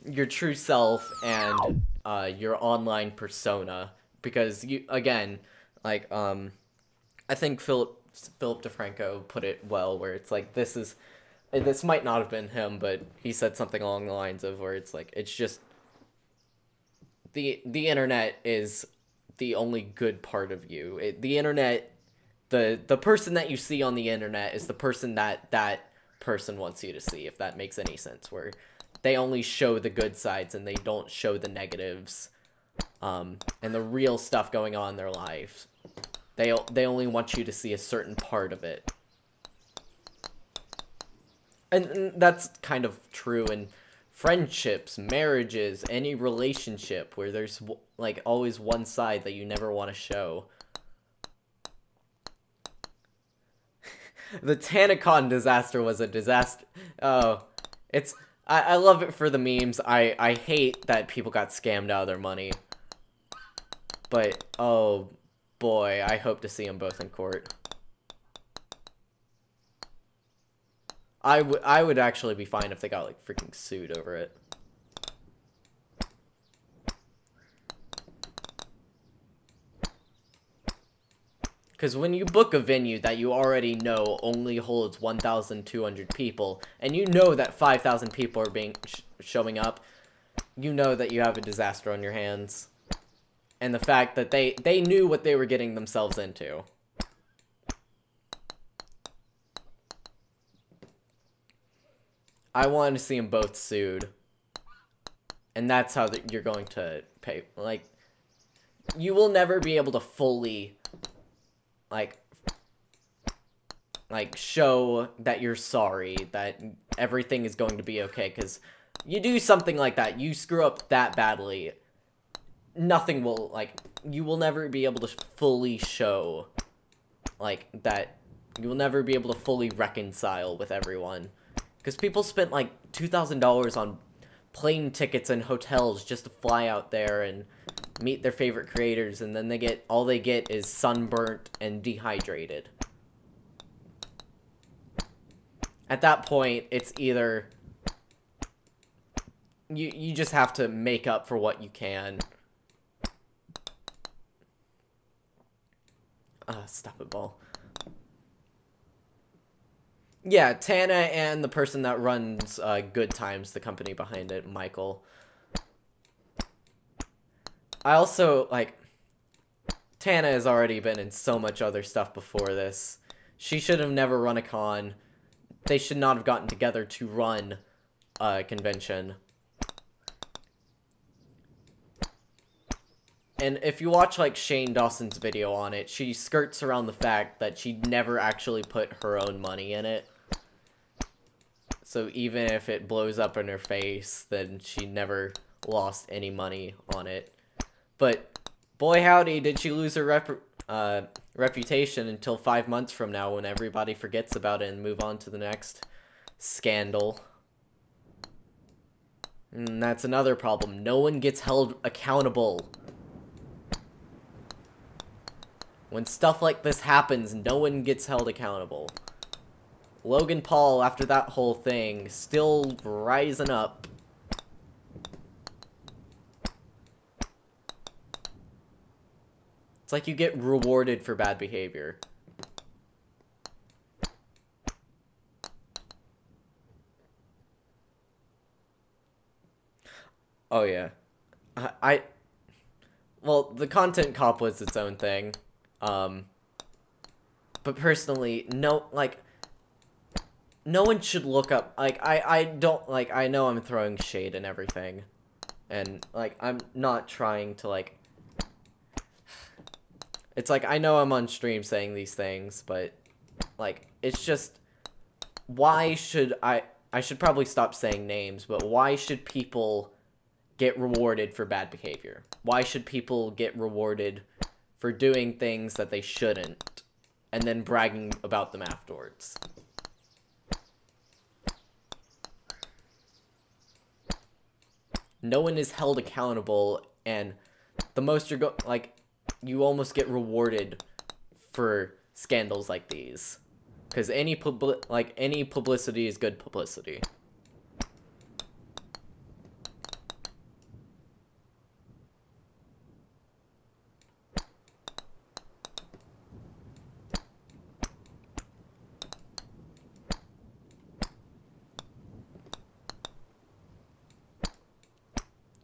your true self and your online persona, because again, like, I think Philip DeFranco put it well, where it's like, this might not have been him, but he said something along the lines of where it's like, it's just the internet is the only good part of you. The internet, the person that you see on the internet is the person that person wants you to see, if that makes any sense, where they only show the good sides and they don't show the negatives, and the real stuff going on in their lives. They only want you to see a certain part of it. And that's kind of true in friendships, marriages, any relationship where there's, like, always one side that you never want to show. The Tanacon disaster was a disaster. Oh, I love it for the memes. I hate that people got scammed out of their money. But, oh boy, I hope to see them both in court. I would actually be fine if they got, like, freaking sued over it. Because when you book a venue that you already know only holds 1,200 people, and you know that 5,000 people are showing up, you know that you have a disaster on your hands. And the fact that they knew what they were getting themselves into. I want to see them both sued. And that's how you're going to pay. Like, you will never be able to fully, like, show that you're sorry, that everything is going to be okay, because you do something like that, you screw up that badly, nothing will, like, you will never be able to fully show, like, that You will never be able to fully reconcile with everyone. Because people spent like $2,000 on plane tickets and hotels just to fly out there and meet their favorite creators, and then all they get is sunburnt and dehydrated. At that point, it's either you just have to make up for what you can. Stop it, ball. Yeah, Tana and the person that runs Good Times, the company behind it, Michael. I also, like, Tana has already been in so much other stuff before this. She should have never run a con. They should not have gotten together to run a convention. And if you watch, like, Shane Dawson's video on it, she skirts around the fact that she never actually put her own money in it. So even if it blows up in her face, then she never lost any money on it. But boy howdy, did she lose her reputation until 5 months from now when everybody forgets about it and move on to the next scandal. And that's another problem. No one gets held accountable. When stuff like this happens, no one gets held accountable. Logan Paul, after that whole thing, still rising up. It's like you get rewarded for bad behavior. Oh yeah. Well, the content cop was its own thing. But personally, no one should look up, like, I don't, like, I know I'm throwing shade and everything. And, like, I'm not trying to, like, it's like, I know I'm on stream saying these things, but, like, it's just, why should I should probably stop saying names, but why should people get rewarded for bad behavior? Why should people get rewarded for doing things that they shouldn't, and then bragging about them afterwards? No one is held accountable, and the most you're you almost get rewarded for scandals like these, because any publicity is good publicity.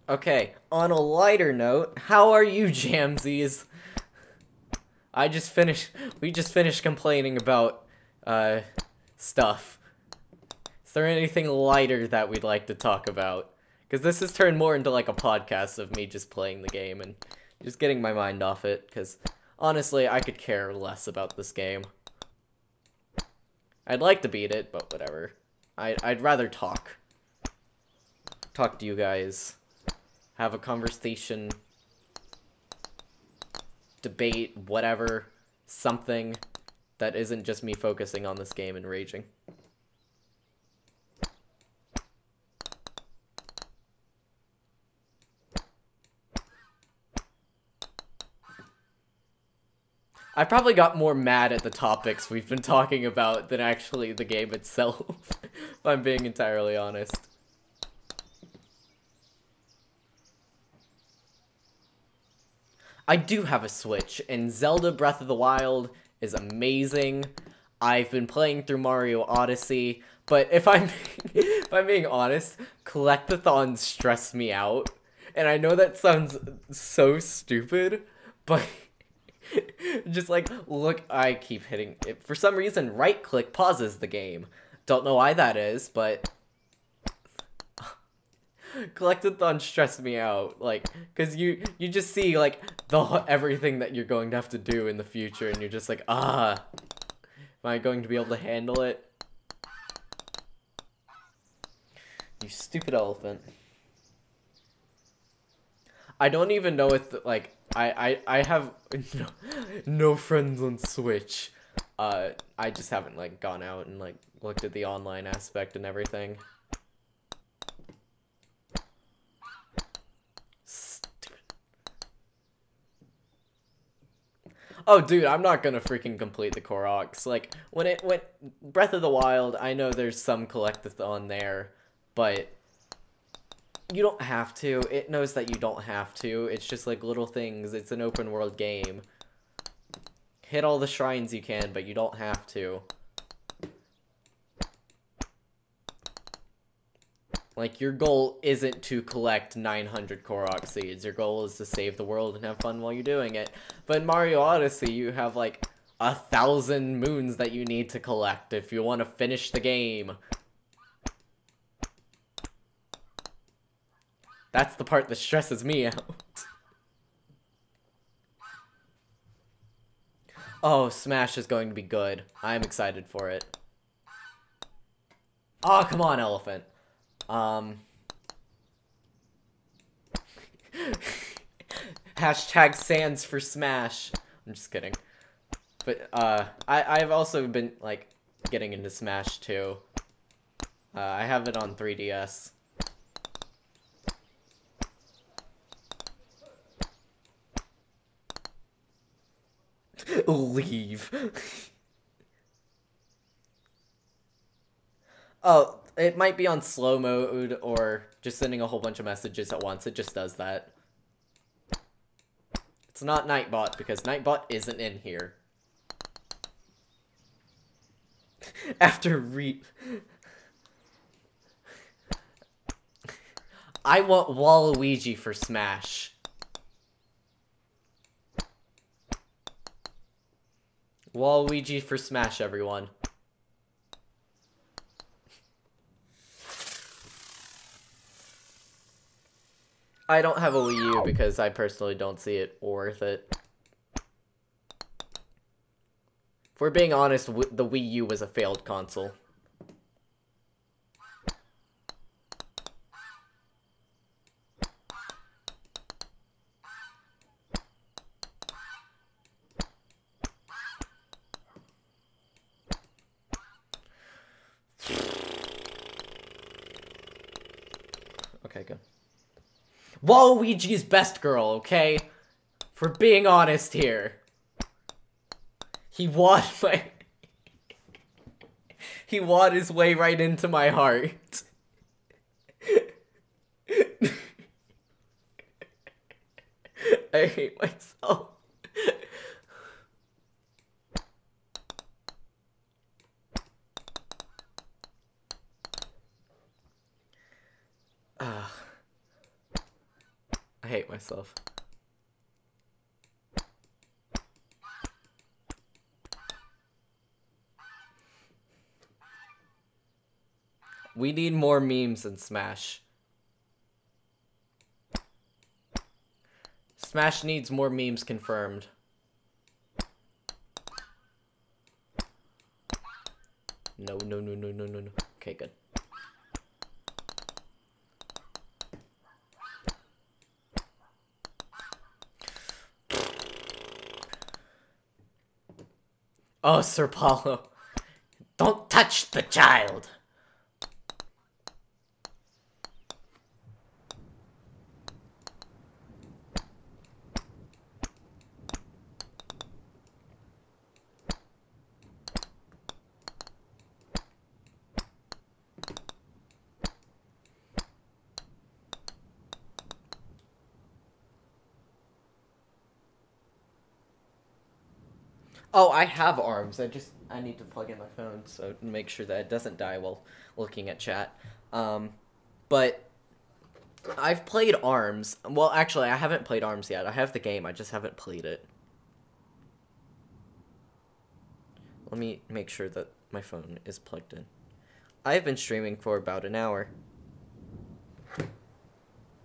Okay, on a lighter note, how are you, Jamsies? We just finished complaining about, stuff. Is there anything lighter that we'd like to talk about? Because this has turned more into, like, a podcast of me just playing the game and just getting my mind off it, because, honestly, I could care less about this game. I'd like to beat it, but whatever. I'd rather talk. Talk to you guys. Have a conversation, debate, whatever, something that isn't just me focusing on this game and raging. I probably got more mad at the topics we've been talking about than actually the game itself, if I'm being entirely honest. I do have a Switch, and Zelda Breath of the Wild is amazing. I've been playing through Mario Odyssey, but if I'm being honest, collectathons stress me out. And I know that sounds so stupid, but just like, look, I keep hitting it. For some reason, right-click pauses the game. Don't know why that is, but collectathon stressed me out, like, because you just see, like, everything that you're going to have to do in the future, and you're just like, am I going to be able to handle it? You stupid elephant. I don't even know if, like, I have no friends on Switch. I just haven't, like, gone out and, like, looked at the online aspect and everything. Stupid. Oh, dude, I'm not gonna freaking complete the Koroks. Like, when Breath of the Wild, I know there's some collectathon there, but you don't have to. It knows that you don't have to. It's just, like, little things. It's an open world game. Hit all the shrines you can, but you don't have to. Like, your goal isn't to collect 900 Korok seeds. Your goal is to save the world and have fun while you're doing it. But in Mario Odyssey, you have, like, 1,000 moons that you need to collect if you want to finish the game. That's the part that stresses me out. Oh, Smash is going to be good. I'm excited for it. Oh, come on, elephant. Hashtag sans for Smash. I'm just kidding. But, I've also been, like, getting into Smash, too. I have it on 3DS. Leave. Oh, it might be on slow mode or just sending a whole bunch of messages at once. It just does that. It's not Nightbot because Nightbot isn't in here. After I want Waluigi for Smash. Waluigi for Smash, everyone. I don't have a Wii U because I personally don't see it worth it. If we're being honest, the Wii U was a failed console. Okay, good. Waluigi's best girl, okay? For being honest here. He won my... He won his way right into my heart. I hate myself. I hate myself. We need more memes in Smash. Smash needs more memes confirmed. No, no, no, no, no, no, no. Okay, good. Oh, Sir Paulo. Don't touch the child! Oh, I have arms. I need to plug in my phone so to make sure that it doesn't die while looking at chat. But I've played ARMS. Well, actually, I haven't played ARMS yet. I have the game. I just haven't played it. Let me make sure that my phone is plugged in. I've been streaming for about an hour.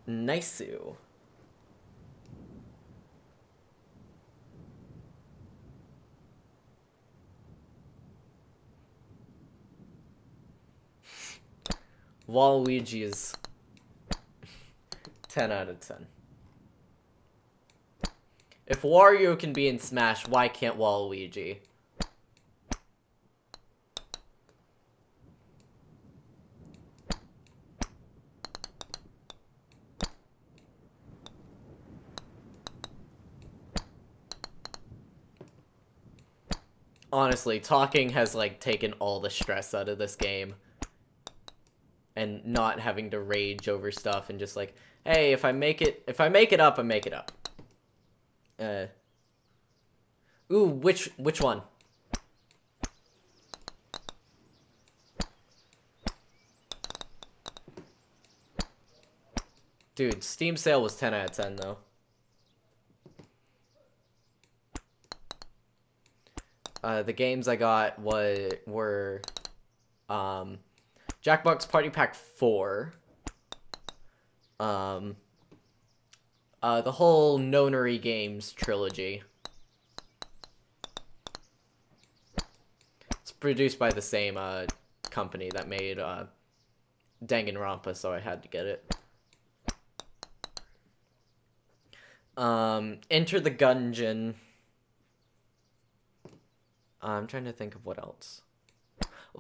Nice-oo. Waluigi is 10 out of 10. If Wario can be in Smash, why can't Waluigi? honestly, talking has, like, taken all the stress out of this game. And not having to rage over stuff and just like, hey, if I make it up, I make it up. Ooh, which one? Dude, Steam sale was 10 out of 10 though. The games I got were Jackbox Party Pack 4. The whole Nonary Games trilogy. It's produced by the same company that made Danganronpa, so I had to get it. Enter the Gungeon. I'm trying to think of what else.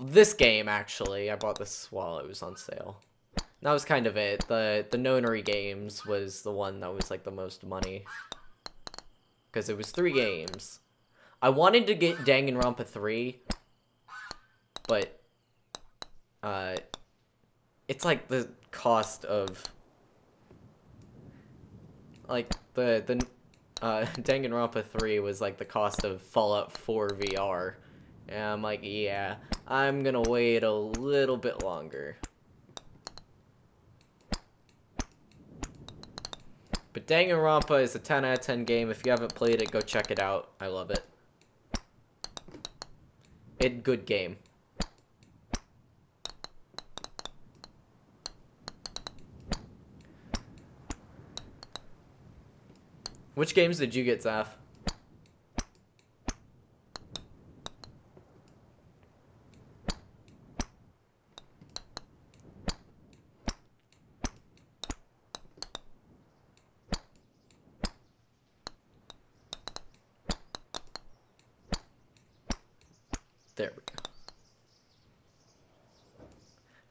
This game, actually, I bought this while it was on sale. That was kind of it. The Nonary Games was the one that was like the most money. Because it was 3 games. I wanted to get Danganronpa 3. But it's like the cost of like the Danganronpa 3 was like the cost of Fallout 4 VR. And I'm like, yeah, I'm gonna wait a little bit longer. But Danganronpa is a 10 out of 10 game. If you haven't played it, go check it out. I love it. Good game. Which games did you get, Zaf? There we go.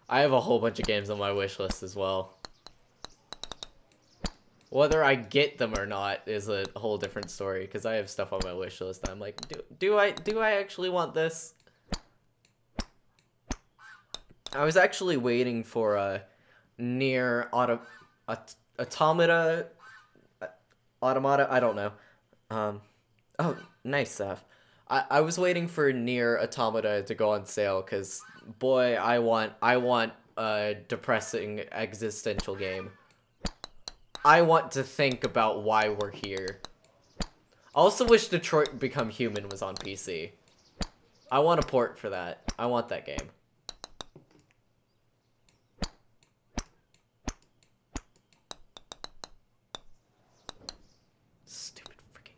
I have a whole bunch of games on my wish list as well. Whether I get them or not is a whole different story, because I have stuff on my wish list that I'm like, do I actually want this? I was actually waiting for a Nier Automata, I don't know. Oh, nice, Saf. I was waiting for Nier Automata to go on sale, because, boy, I want a depressing existential game. I want to think about why we're here. I also wish Detroit Become Human was on PC. I want a port for that. I want that game. Stupid freaking...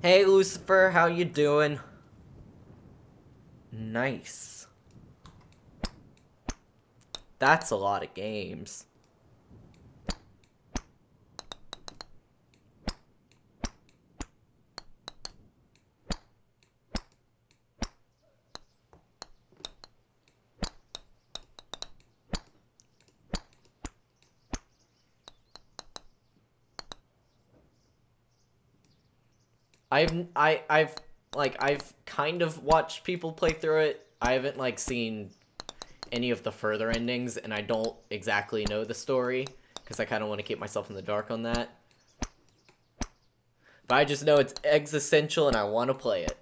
Hey Lucifer, how you doing? Nice. That's a lot of games. I've kind of watched people play through it. I haven't like seen any of the further endings, and I don't exactly know the story because I kind of want to keep myself in the dark on that. But I just know it's existential and I want to play it.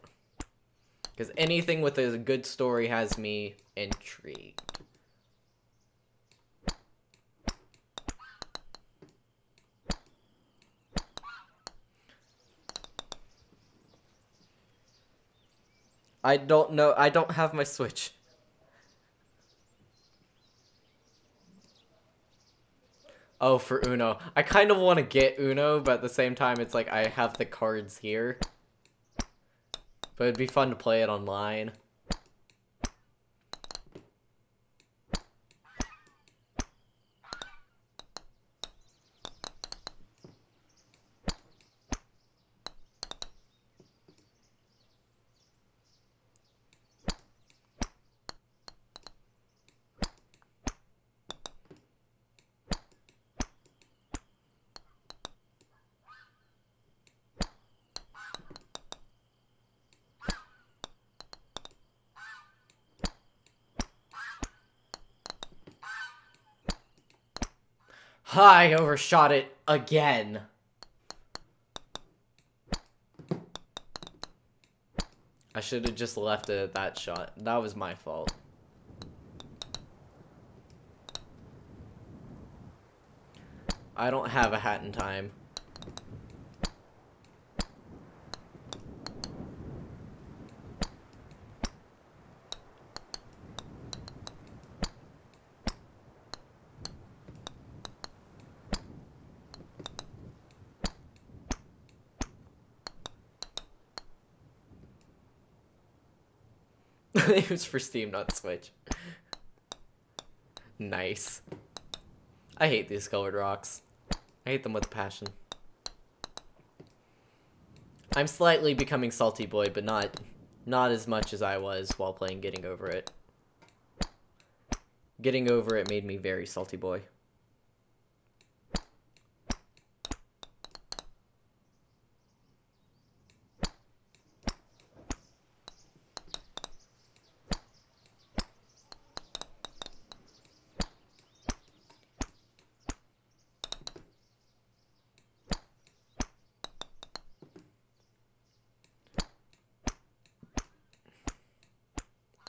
Because anything with a good story has me intrigued. I don't know. I don't have my Switch. Oh, for Uno. I kind of want to get Uno, but at the same time, it's like I have the cards here. But it'd be fun to play it online. I overshot it again. I should have just left it at that shot. That was my fault. I don't have a hat in time. It was for Steam, not Switch. Nice. I hate these colored rocks. I hate them with a passion. I'm slightly becoming salty boy, but not as much as I was while playing Getting Over It. Getting Over It made me very salty boy.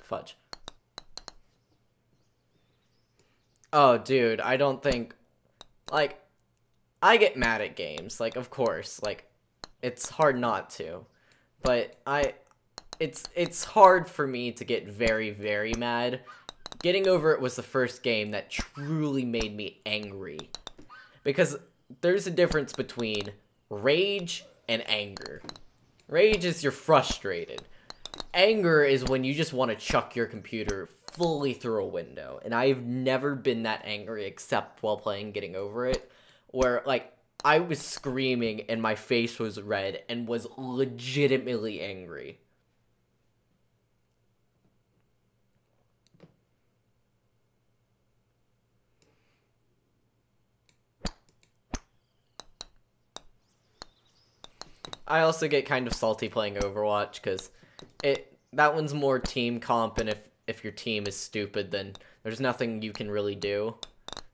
Fudge. Oh, dude, I don't think... Like, I get mad at games. Like, of course. Like, it's hard not to. But it's hard for me to get very, very mad. Getting Over It was the first game that truly made me angry. Because there's a difference between rage and anger. Rage is you're frustrated. Anger is when you just want to chuck your computer fully through a window. And I've never been that angry except while playing Getting Over It. Where, like, I was screaming and my face was red and was legitimately angry. I also get kind of salty playing Overwatch because that one's more team comp, and if your team is stupid, then there's nothing you can really do.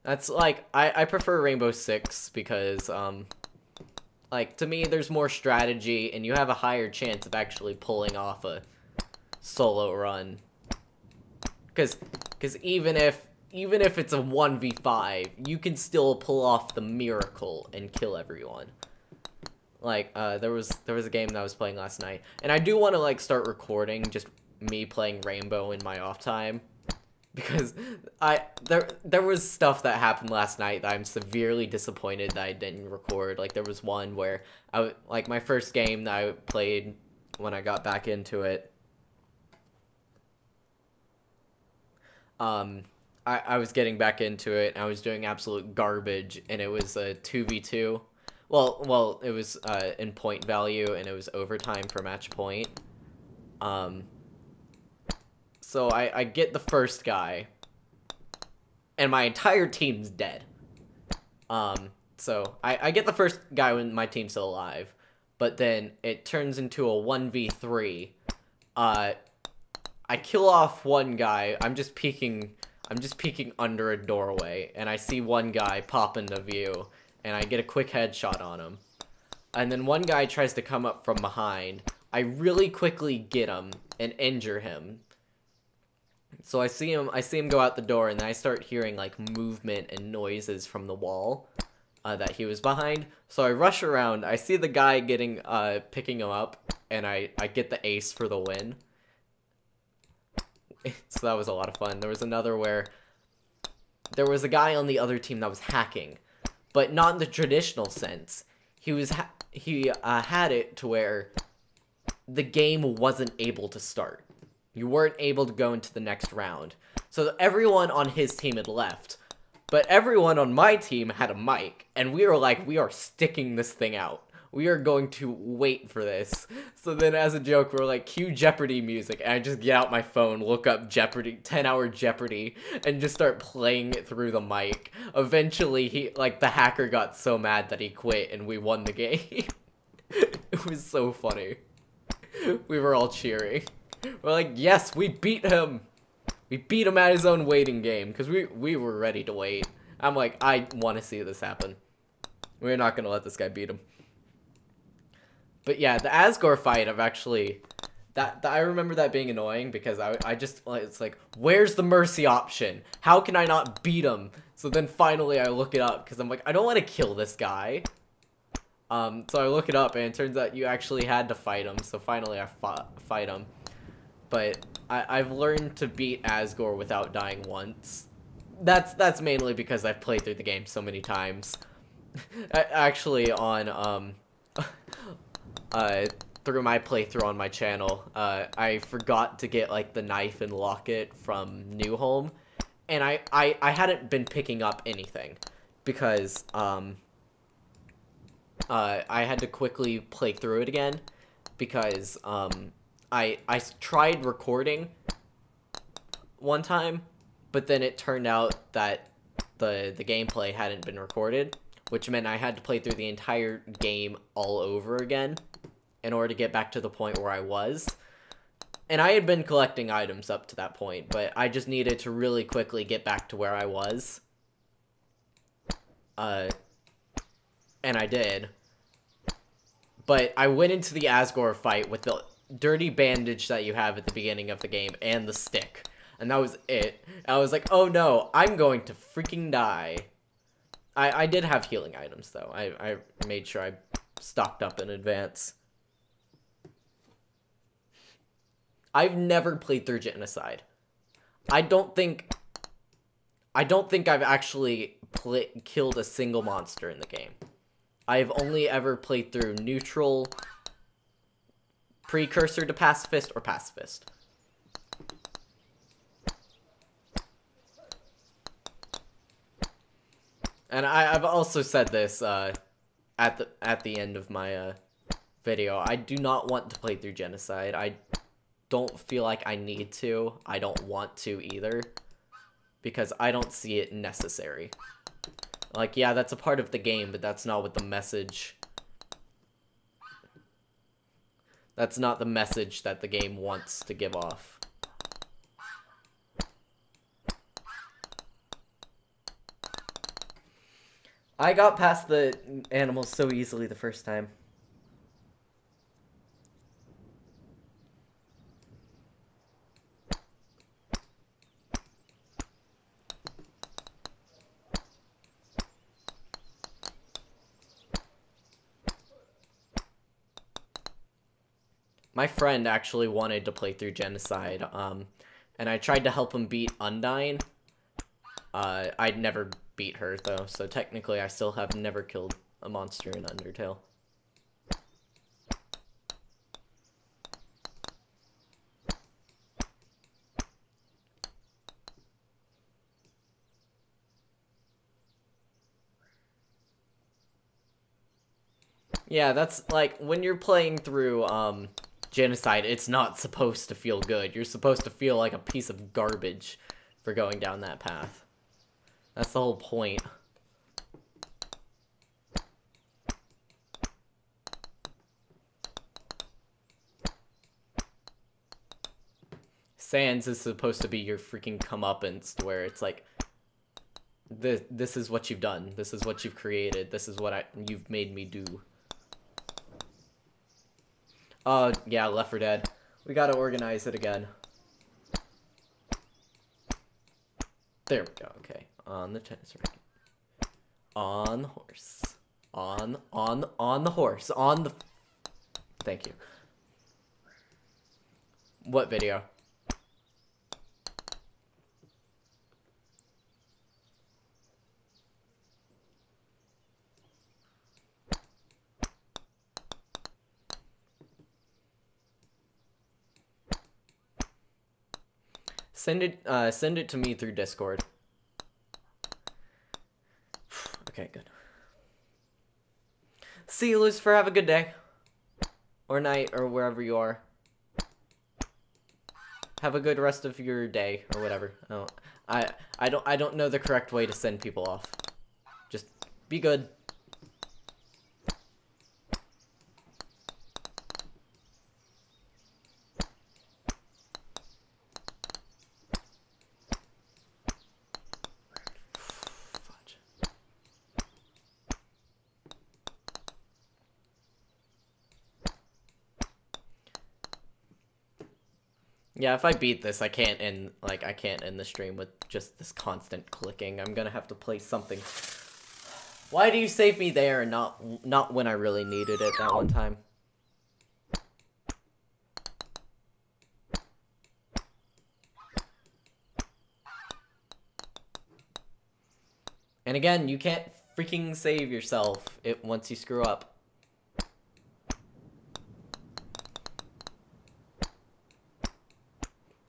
That's like I prefer Rainbow Six because like to me there's more strategy and you have a higher chance of actually pulling off a solo run. Cause even if it's a 1v5, you can still pull off the miracle and kill everyone. Like, there was a game that I was playing last night, and I do want to, like, start recording just me playing Rainbow in my off time, because there was stuff that happened last night that I'm severely disappointed that I didn't record. Like, there was one where, like, my first game that I played when I got back into it, I was getting back into it, and I was doing absolute garbage, and it was a 2v2. Well, it was in point value, and it was overtime for match point. So I get the first guy, and my entire team's dead. So I get the first guy when my team's still alive, but then it turns into a 1v3. I kill off one guy. I'm just peeking under a doorway, and I see one guy pop into view. And I get a quick headshot on him. And then one guy tries to come up from behind. I really quickly get him and injure him. So I see him go out the door, and then I start hearing like movement and noises from the wall that he was behind. So I rush around. I see the guy picking him up, and I get the ace for the win. So that was a lot of fun. There was another where there was a guy on the other team that was hacking. But not in the traditional sense. He had it to where the game wasn't able to start. You weren't able to go into the next round. So everyone on his team had left. But everyone on my team had a mic. And we were like, we are sticking this thing out. We are going to wait for this. So then as a joke, we're like, cue Jeopardy music. And I just get out my phone, look up Jeopardy, 10-hour Jeopardy, and just start playing it through the mic. Eventually, the hacker got so mad that he quit, and we won the game. It was so funny. We were all cheering. We're like, yes, we beat him. We beat him at his own waiting game, because we were ready to wait. I'm like, I want to see this happen. We're not going to let this guy beat him. But yeah, the Asgore fight, I've actually... I remember that being annoying because I just... It's like, where's the mercy option? How can I not beat him? So then finally I look it up because I'm like, I don't want to kill this guy. So I look it up and it turns out you actually had to fight him. So finally I fight him. But I've learned to beat Asgore without dying once. That's mainly because I've played through the game so many times. Actually, on through my playthrough on my channel, I forgot to get like the knife and locket from New Home, and I hadn't been picking up anything because I had to quickly play through it again because I tried recording one time, but then it turned out that the gameplay hadn't been recorded, which meant I had to play through the entire game all over again in order to get back to the point where I was. And I had been collecting items up to that point, but I just needed to really quickly get back to where I was. And I did. But I went into the Asgore fight with the dirty bandage that you have at the beginning of the game and the stick. And that was it. I was like, oh no, I'm going to freaking die. I did have healing items, though. I made sure I stocked up in advance. I've never played through Genocide. I don't think I've actually killed a single monster in the game. I've only ever played through Neutral, Precursor to Pacifist, or Pacifist. And I've also said this at the end of my video. I do not want to play through Genocide. I don't feel like I need to. I don't want to either, because I don't see it necessary. Like, yeah, that's a part of the game, but that's not what the message... That's not the message that the game wants to give off. I got past the animals so easily the first time. My friend actually wanted to play through Genocide, and I tried to help him beat Undyne. I'd never beat her, though, so technically I still have never killed a monster in Undertale. Yeah, that's, like, when you're playing through, Genocide, it's not supposed to feel good. You're supposed to feel like a piece of garbage for going down that path. That's the whole point. Sans is supposed to be your freaking comeuppance, to where it's like, this is what you've done. This is what you've created. This is what you've made me do. Yeah, Left 4 Dead. We gotta organize it again. There we go, okay. On the tennis racket. On the horse. On the horse. On the... Thank you. What video? Send it to me through Discord. Okay, good. See you, Lucifer. Have a good day. Or night, or wherever you are. Have a good rest of your day, or whatever. Oh, I don't know the correct way to send people off. Just be good. Fudge. Yeah, if I beat this, I can't end the stream with just this constant clicking. I'm gonna have to play something. Why do you save me there and not when I really needed it that one time? And again, you can't freaking save yourself once you screw up.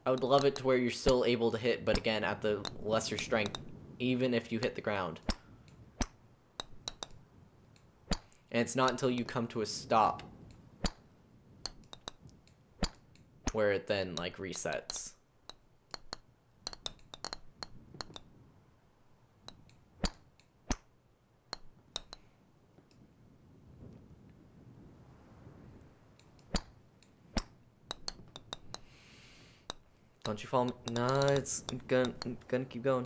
I would love it to where you're still able to hit, but again, at the lesser strength, even if you hit the ground. And it's not until you come to a stop where it then, like, resets. Don't you follow me? Nah, it's gonna keep going.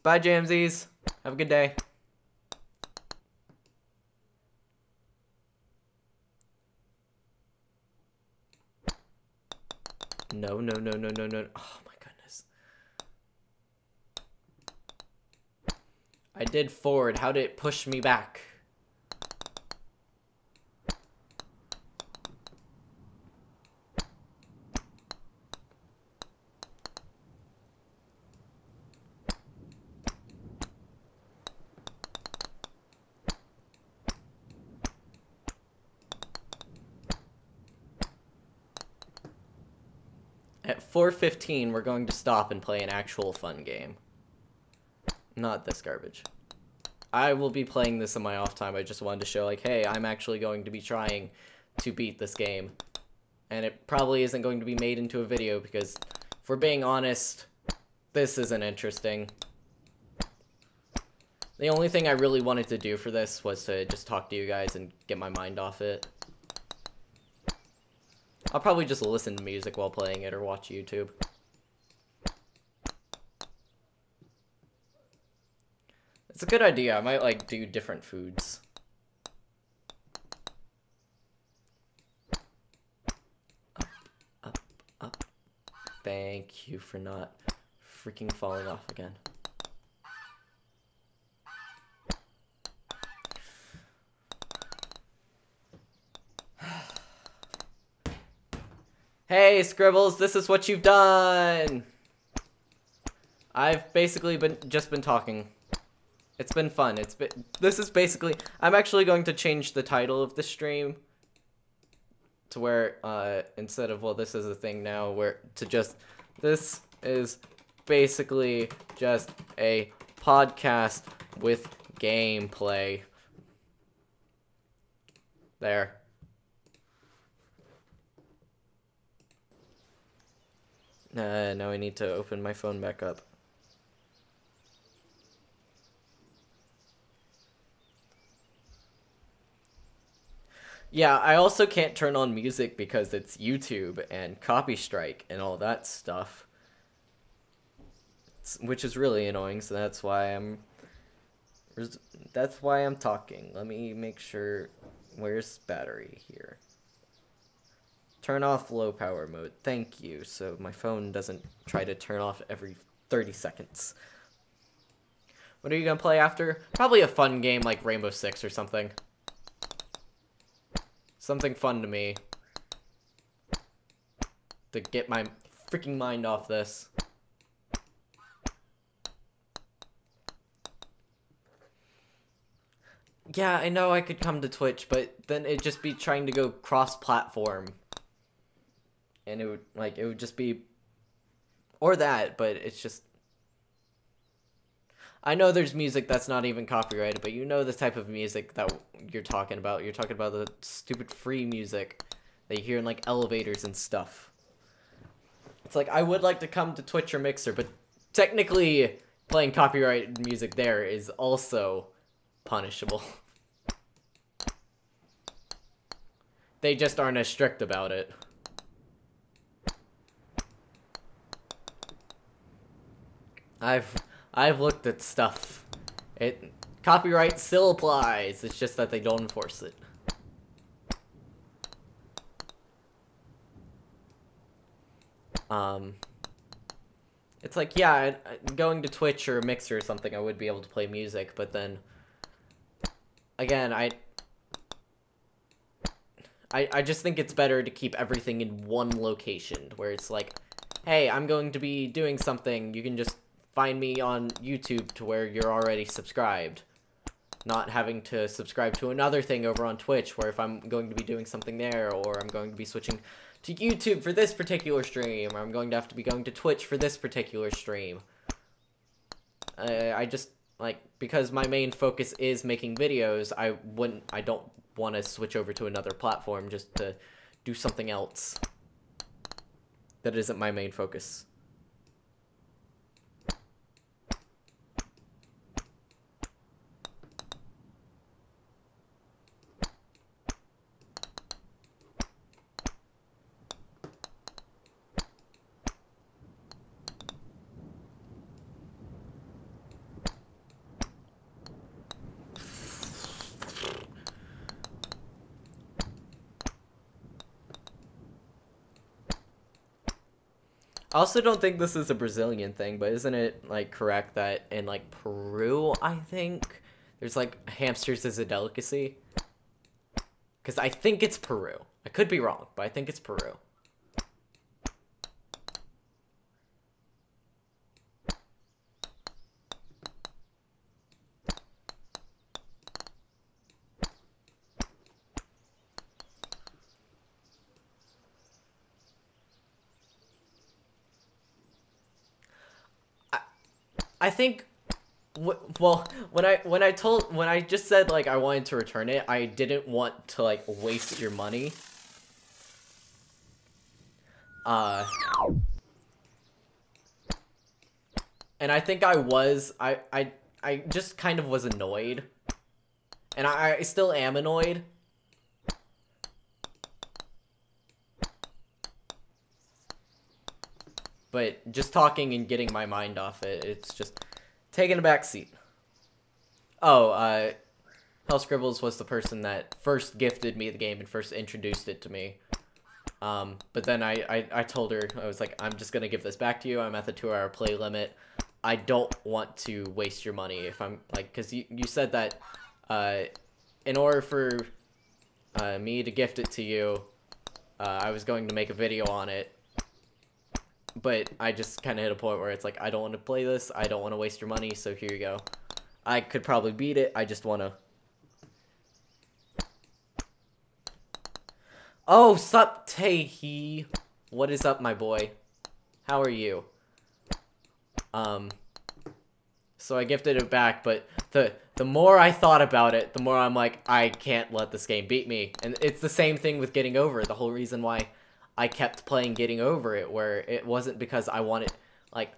Bye, Jamsies. Have a good day. No. Oh my goodness. I did forward. How did it push me back? At 4:15, we're going to stop and play an actual fun game. Not this garbage. I will be playing this in my off time. I just wanted to show, like, hey, I'm actually going to be trying to beat this game. And it probably isn't going to be made into a video because, if we're being honest, this isn't interesting. The only thing I really wanted to do for this was to just talk to you guys and get my mind off it. I'll probably just listen to music while playing it or watch YouTube. It's a good idea. I might, like, do different foods. Up. Thank you for not freaking falling off again. Hey, Scribbles, this is what you've done! I've basically just been talking. It's been fun. This is basically, I'm actually going to change the title of the stream to where, instead of, well, this is a thing now, this is basically just a podcast with gameplay. There. Now I need to open my phone back up. Yeah, I also can't turn on music because it's YouTube and copy strike and all that stuff. Which is really annoying, so that's why I'm talking. Let me make sure, where's battery here? Turn off low power mode. Thank you. So my phone doesn't try to turn off every 30 seconds. What are you gonna play after? Probably a fun game like Rainbow Six or something. Something fun to me. To get my freaking mind off this. Yeah, I know I could come to Twitch, but then it'd just be trying to go cross-platform. And it would just be, or that, but it's just, I know there's music that's not even copyrighted, but you know the type of music that you're talking about. You're talking about the stupid free music that you hear in, like, elevators and stuff. It's like, I would like to come to Twitch or Mixer, but technically playing copyrighted music there is also punishable. They just aren't as strict about it. I've looked at stuff. Copyright still applies. It's just that they don't enforce it. It's like, yeah, going to Twitch or Mixer or something, I would be able to play music, but then again, I just think it's better to keep everything in one location, where it's like, hey, I'm going to be doing something, you can just find me on YouTube to where you're already subscribed. Not having to subscribe to another thing over on Twitch, where if I'm going to be doing something there, or I'm going to be switching to YouTube for this particular stream, or I'm going to have to be going to Twitch for this particular stream. I just, like, because my main focus is making videos, I don't want to switch over to another platform just to do something else that isn't my main focus. I also don't think this is a Brazilian thing, but isn't it, like, correct that in, like, Peru, I think, there's, like, hamsters as a delicacy? Because I think it's Peru. I could be wrong, but I think it's Peru. I think, well, when I just said, like, I wanted to return it, I didn't want to, like, waste your money. And I think I just kind of was annoyed. And I still am annoyed. But just talking and getting my mind off it, it's just taking a back seat. Oh, Hell Scribbles was the person that first gifted me the game and first introduced it to me. But then I told her, I was like, I'm just gonna give this back to you. I'm at the 2-hour play limit. I don't want to waste your money if I'm, like, because you said that, in order for, me to gift it to you, I was going to make a video on it. But I just kind of hit a point where it's like, I don't want to play this, I don't want to waste your money, so here you go. I could probably beat it, I just want to... Oh, sup, Tae-hee. What is up, my boy? How are you? So I gifted it back, but the more I thought about it, the more I'm like, I can't let this game beat me. And it's the same thing with Getting Over It. The whole reason why I kept playing Getting Over It, where it wasn't because I wanted, like,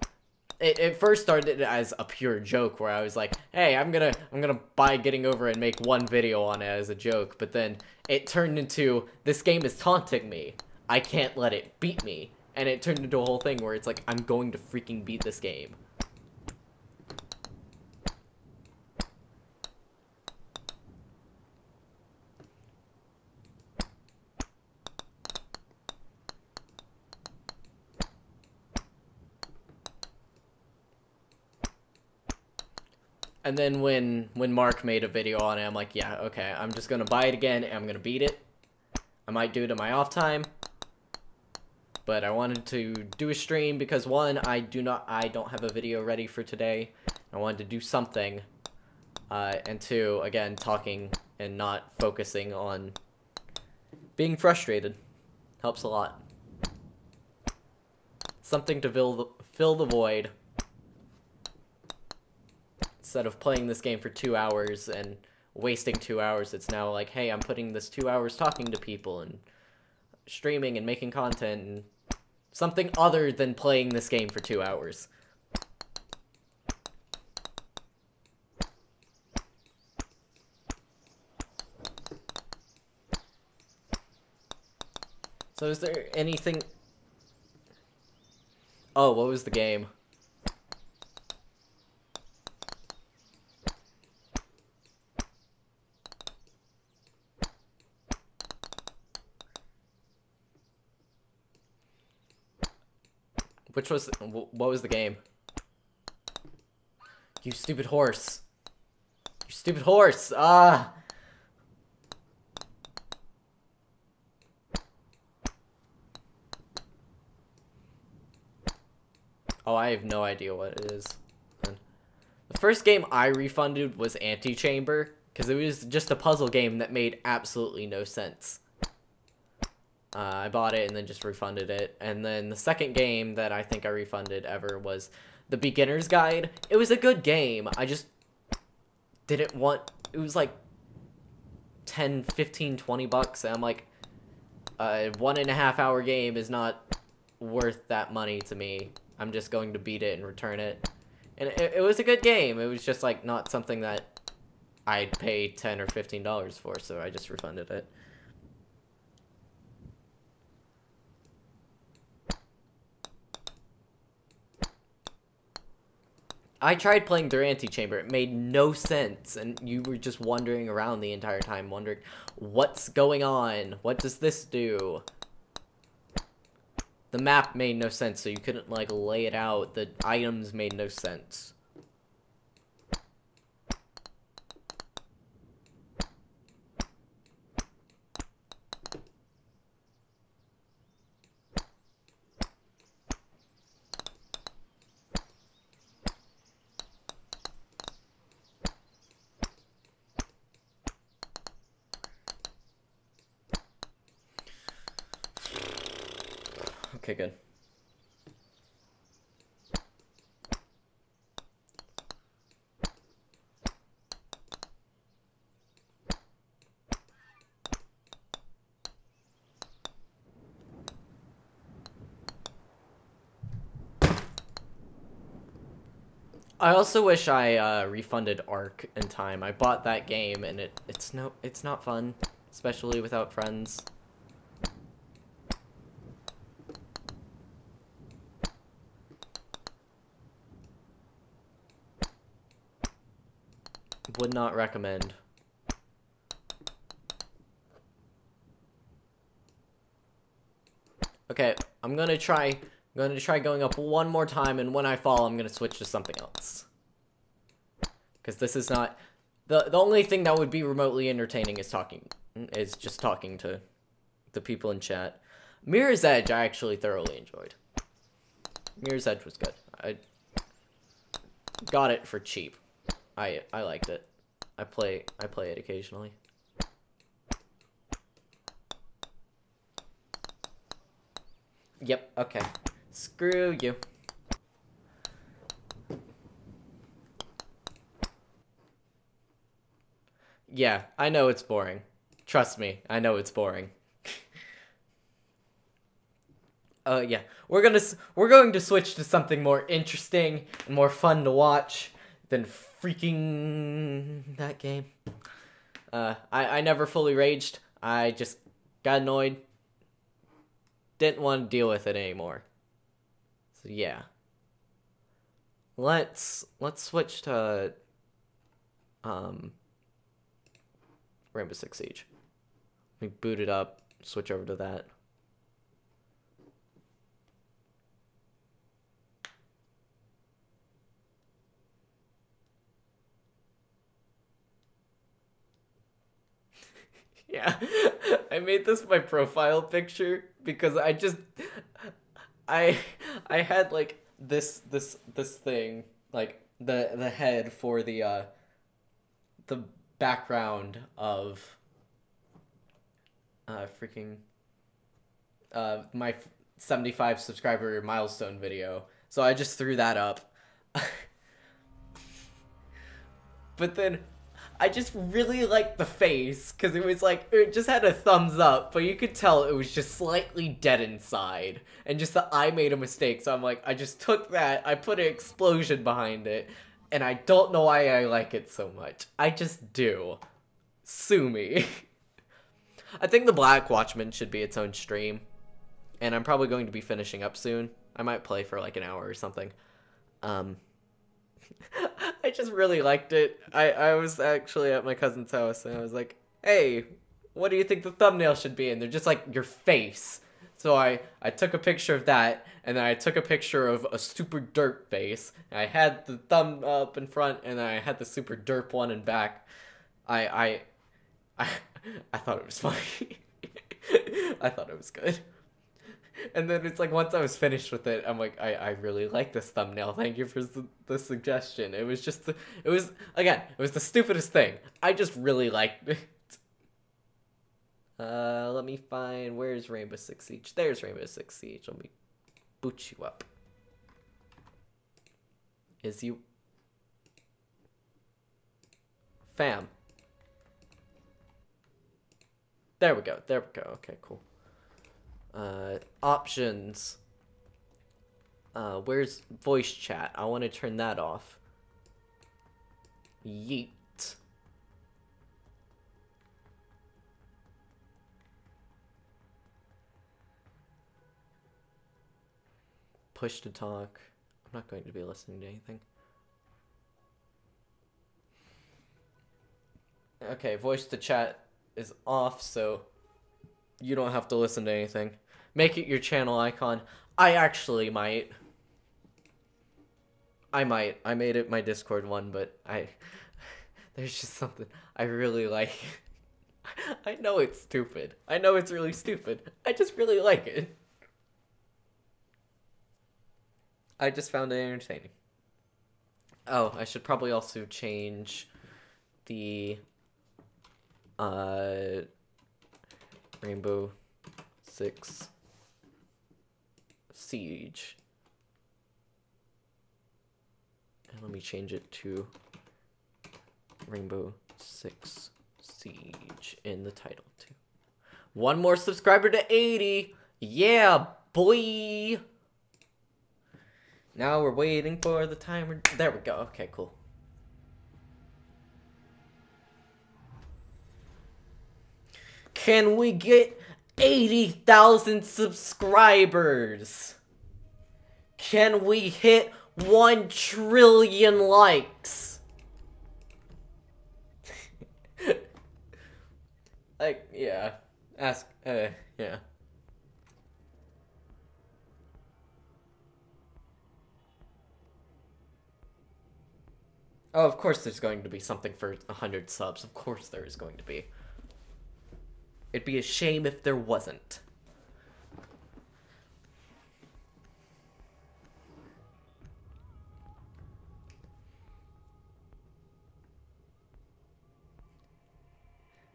it first started as a pure joke where I was like, hey, I'm gonna buy Getting Over It and make one video on it as a joke, but then it turned into, this game is taunting me, I can't let it beat me, and it turned into a whole thing where it's like, I'm going to freaking beat this game. And then when Mark made a video on it, I'm like, yeah, okay, I'm just gonna buy it again, and I'm gonna beat it. I might do it in my off time. But I wanted to do a stream because, one, I don't have a video ready for today. I wanted to do something. And two, again, talking and not focusing on being frustrated helps a lot. Something to fill the void. Instead of playing this game for 2 hours and wasting 2 hours, it's now like, hey, I'm putting this 2 hours talking to people and streaming and making content and Something other than playing this game for 2 hours. So is there anything... Oh, what was the game? What was the game? You stupid horse. You stupid horse! Ah! Oh, I have no idea what it is. The first game I refunded was Antichamber, because it was just a puzzle game that made absolutely no sense. I bought it and then just refunded it. And then the second game that I think I refunded ever was The Beginner's Guide. It was a good game. I just didn't want... It was like 10, 15, 20 bucks. And I'm like, a 1.5 hour game is not worth that money to me. I'm just going to beat it and return it. And it was a good game. It was just like not something that I'd pay $10 or $15 for, so I just refunded it. I tried playing through Antichamber. It made no sense, and you were just wandering around the entire time, wondering, what's going on? What does this do? The map made no sense, so you couldn't, like, lay it out. The items made no sense. Okay, good. I also wish I refunded Ark in time. I bought that game and it's not fun, especially without friends. Would not recommend. Okay, I'm gonna try going up one more time, and when I fall, I'm gonna switch to something else. Because this is not the only thing that would be remotely entertaining is just talking to the people in chat. Mirror's Edge, I actually thoroughly enjoyed. Mirror's Edge was good. I got it for cheap. I liked it. I play it occasionally. Yep, okay. Screw you. Yeah, I know it's boring. Trust me, I know it's boring. Yeah, we're going to switch to something more interesting and more fun to watch than freaking that game. I never fully raged. I just got annoyed. Didn't want to deal with it anymore. So yeah. Let's switch to Rainbow Six Siege. Let me boot it up, switch over to that. Yeah, I made this my profile picture because I had like this thing, like the head for the background of freaking my 75 subscriber milestone video. So I just threw that up. But then I just really liked the face, because it was like, it just had a thumbs up, but you could tell it was just slightly dead inside, and just that I made a mistake, so I'm like, I just took that, I put an explosion behind it, and I don't know why I like it so much. I just do. Sue me. I think the Black Watchman should be its own stream, and I'm probably going to be finishing up soon. I might play for like an hour or something. I just really liked it. I was actually at my cousin's house and I was like, hey, what do you think the thumbnail should be? And they're just like, your face. So I took a picture of that, and then I took a picture of a super derp face. I had the thumb up in front, and then I had the super derp one in back. I thought it was funny. I thought it was good. And then it's like, once I was finished with it, I'm like, I really like this thumbnail. Thank you for the suggestion. It was just, it was the stupidest thing. I just really liked it. Let me find, where's Rainbow Six Siege? There's Rainbow Six Siege. Let me boot you up. Is you... Fam. There we go, okay, cool. Options. Where's voice chat? I want to turn that off. Yeet. Push to talk. I'm not going to be listening to anything. Okay, voice to chat is off, so you don't have to listen to anything. Make it your channel icon. I actually might. I made it my Discord one, but there's just something I really like. I know it's stupid. I know it's really stupid. I just really like it. I just found it entertaining. Oh, I should probably also change the Rainbow Six Siege. And let me change it to Rainbow Six Siege in the title too. One more subscriber to 80. Yeah, boy. Now we're waiting for the timer. There we go. Okay, cool. Can we get 80,000 subscribers? Can we hit 1 trillion likes? Like, yeah. Ask, yeah. Oh, of course there's going to be something for 100 subs. Of course there is going to be. It'd be a shame if there wasn't.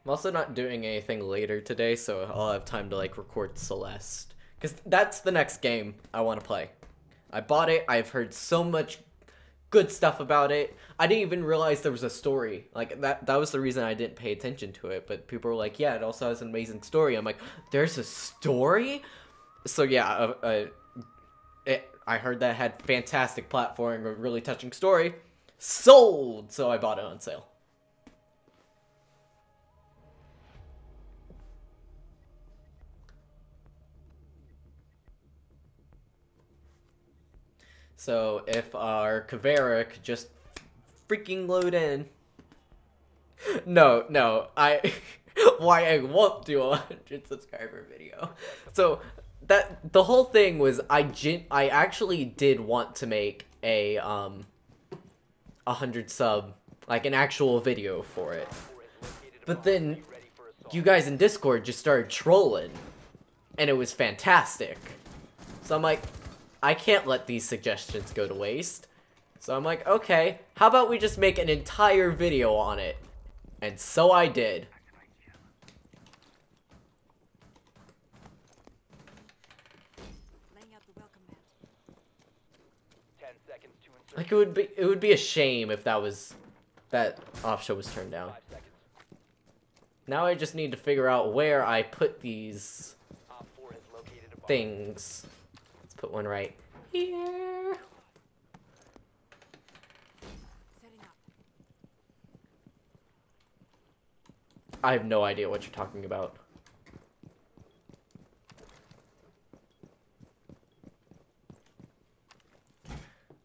I'm also not doing anything later today, so I'll have time to like record Celeste. Because that's the next game I want to play. I bought it, I've heard so much good stuff about it. I didn't even realize there was a story. Like, that was the reason I didn't pay attention to it. But people were like, yeah, it also has an amazing story. I'm like, there's a story? So yeah, I heard that had fantastic platforming, a really touching story. Sold! So I bought it on sale. So if our Kavera could just freaking load in. No, why I won't do a 100 subscriber video. So that the whole thing was I actually did want to make a 100 sub, like an actual video for it. But then you guys in Discord just started trolling, and it was fantastic. So I'm like, I can't let these suggestions go to waste. So I'm like, okay, how about we just make an entire video on it? And so I did. Like, it would be a shame if that Offshore was turned down. Now I just need to figure out where I put these things. Let's put one right here. I have no idea what you're talking about.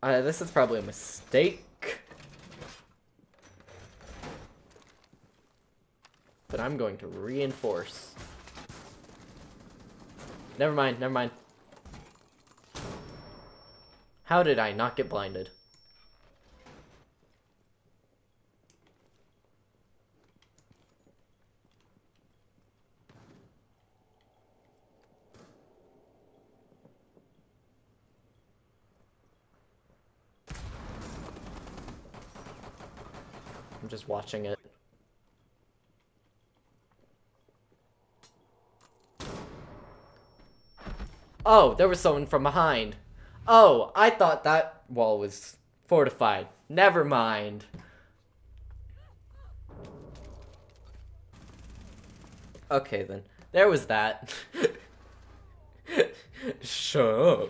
This is probably a mistake. But I'm going to reinforce. Never mind, never mind. How did I not get blinded? I'm just watching it. Oh, there was someone from behind. Oh, I thought that wall was fortified. Never mind. Okay, then. There was that. Shut up.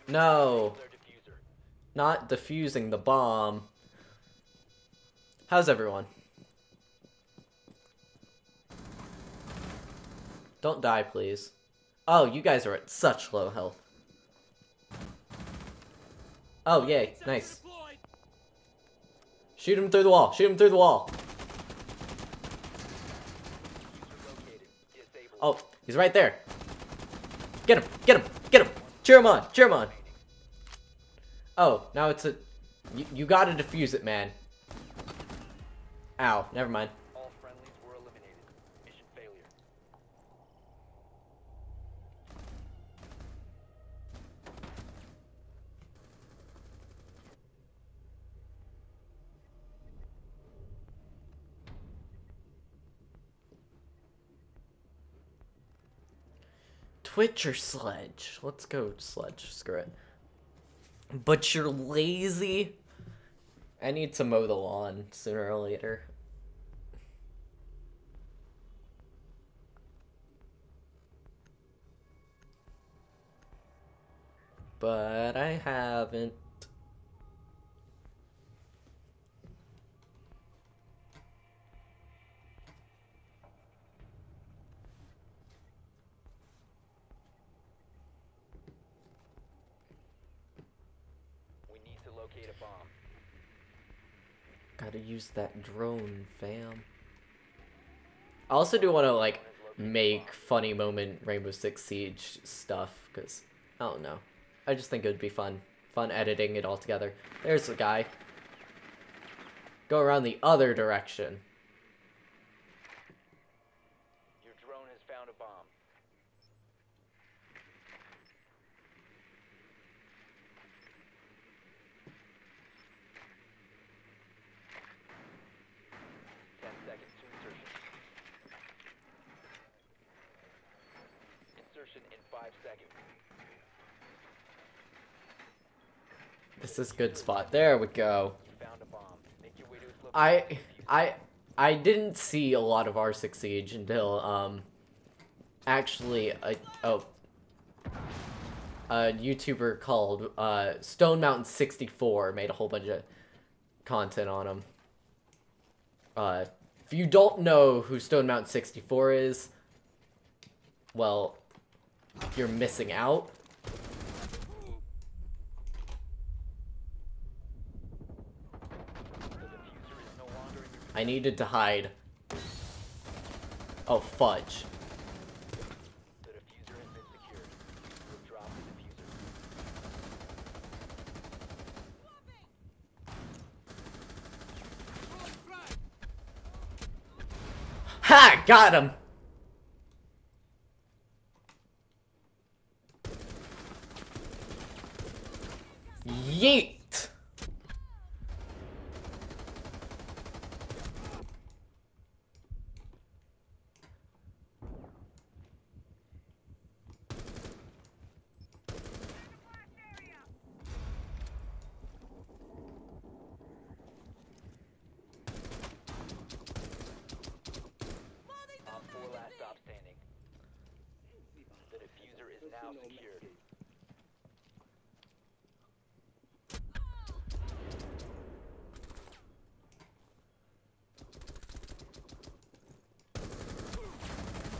No. Not defusing the bomb. How's everyone? Don't die, please. Oh, you guys are at such low health. Oh, yay. Nice. Shoot him through the wall. Shoot him through the wall. Oh, he's right there. Get him. Get him. Get him. Cheer him on. Cheer him on. Oh, now it's a... You gotta defuse it, man. Ow. Never mind. All friendlies were eliminated. Mission failure. Twitch or Sledge? Let's go Sledge. Screw it. But you're lazy? I need to mow the lawn sooner or later. But I haven't. Locate a bomb. Gotta use that drone, fam. I also do want to, like, make funny moment Rainbow Six Siege stuff, because, I don't know. I just think it would be fun. Fun editing it all together. There's a guy. Go around the other direction. Your drone has found a bomb. In 5 seconds. This is a good spot. There we go. You found a bomb. Make your way to its location. I didn't see a lot of R6 Siege until actually a YouTuber called Stone Mountain 64 made a whole bunch of content on him. If you don't know who Stone Mountain 64 is, well, you're missing out. I needed to hide. Oh, fudge. The diffuser has been secured. You have dropped the diffuser. Ha! Got him! Yeet! now secured.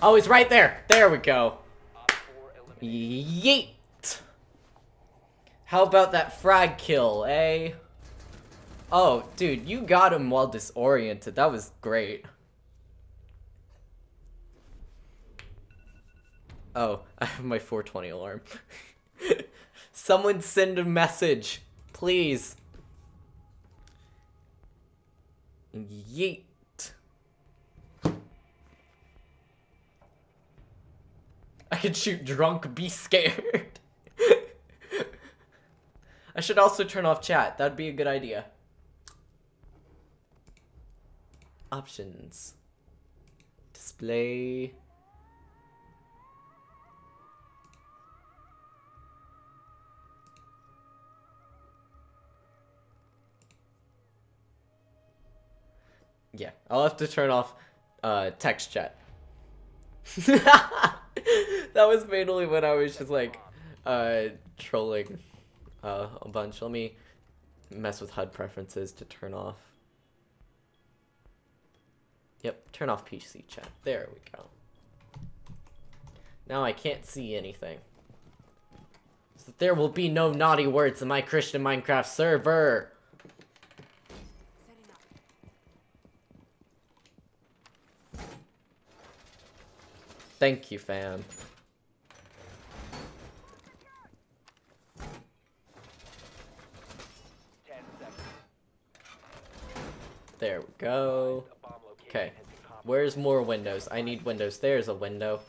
Oh, he's right there. There we go. Op 4 eliminated. Yeet. How about that frag kill, eh? Oh, dude, you got him while disoriented. That was great. Oh, I have my 420 alarm. Someone send a message, please. Yeet. I can shoot drunk, be scared. I should also turn off chat. That'd be a good idea. Options. Display. Yeah, I'll have to turn off text chat. That was mainly when I was just like trolling a bunch. Let me mess with HUD preferences to turn off. Yep, turn off PC chat. There we go. Now I can't see anything. So there will be no naughty words in my Christian Minecraft server. Thank you, fam. There we go. Okay. Where's more windows? I need windows. There's a window.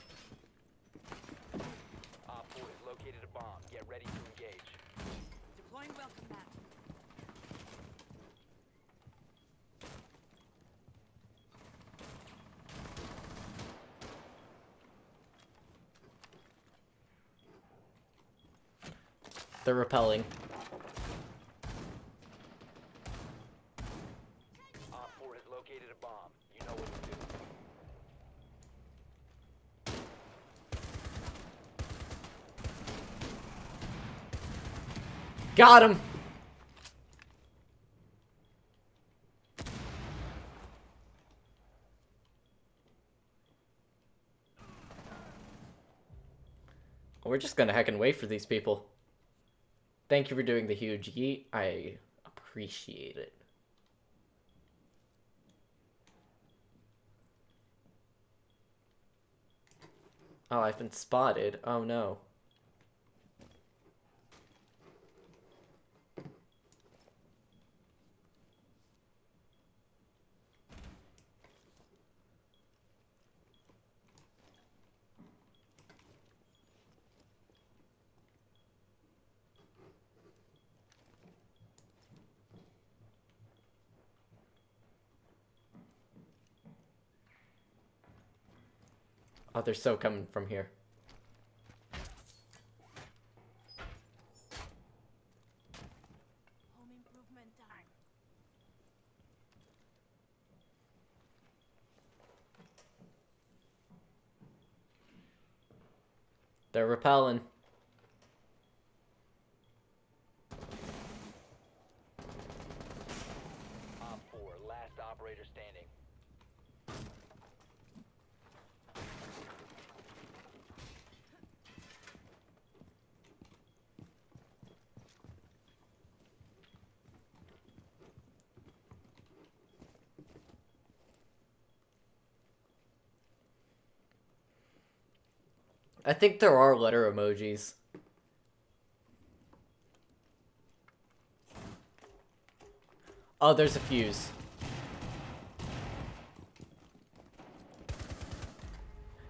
Op 4 has located a bomb. Get ready to engage. Deploying welcome mat. They're repelling. Op 4 has located a bomb. You know what to do. Got him! We're just gonna heck and wait for these people. Thank you for doing the huge yeet. I appreciate it. Oh, I've been spotted. Oh no. Oh, they're so coming from here. Home improvement time. They're repelling. Op 4, last operator standing. I think there are letter emojis. Oh, there's a fuse.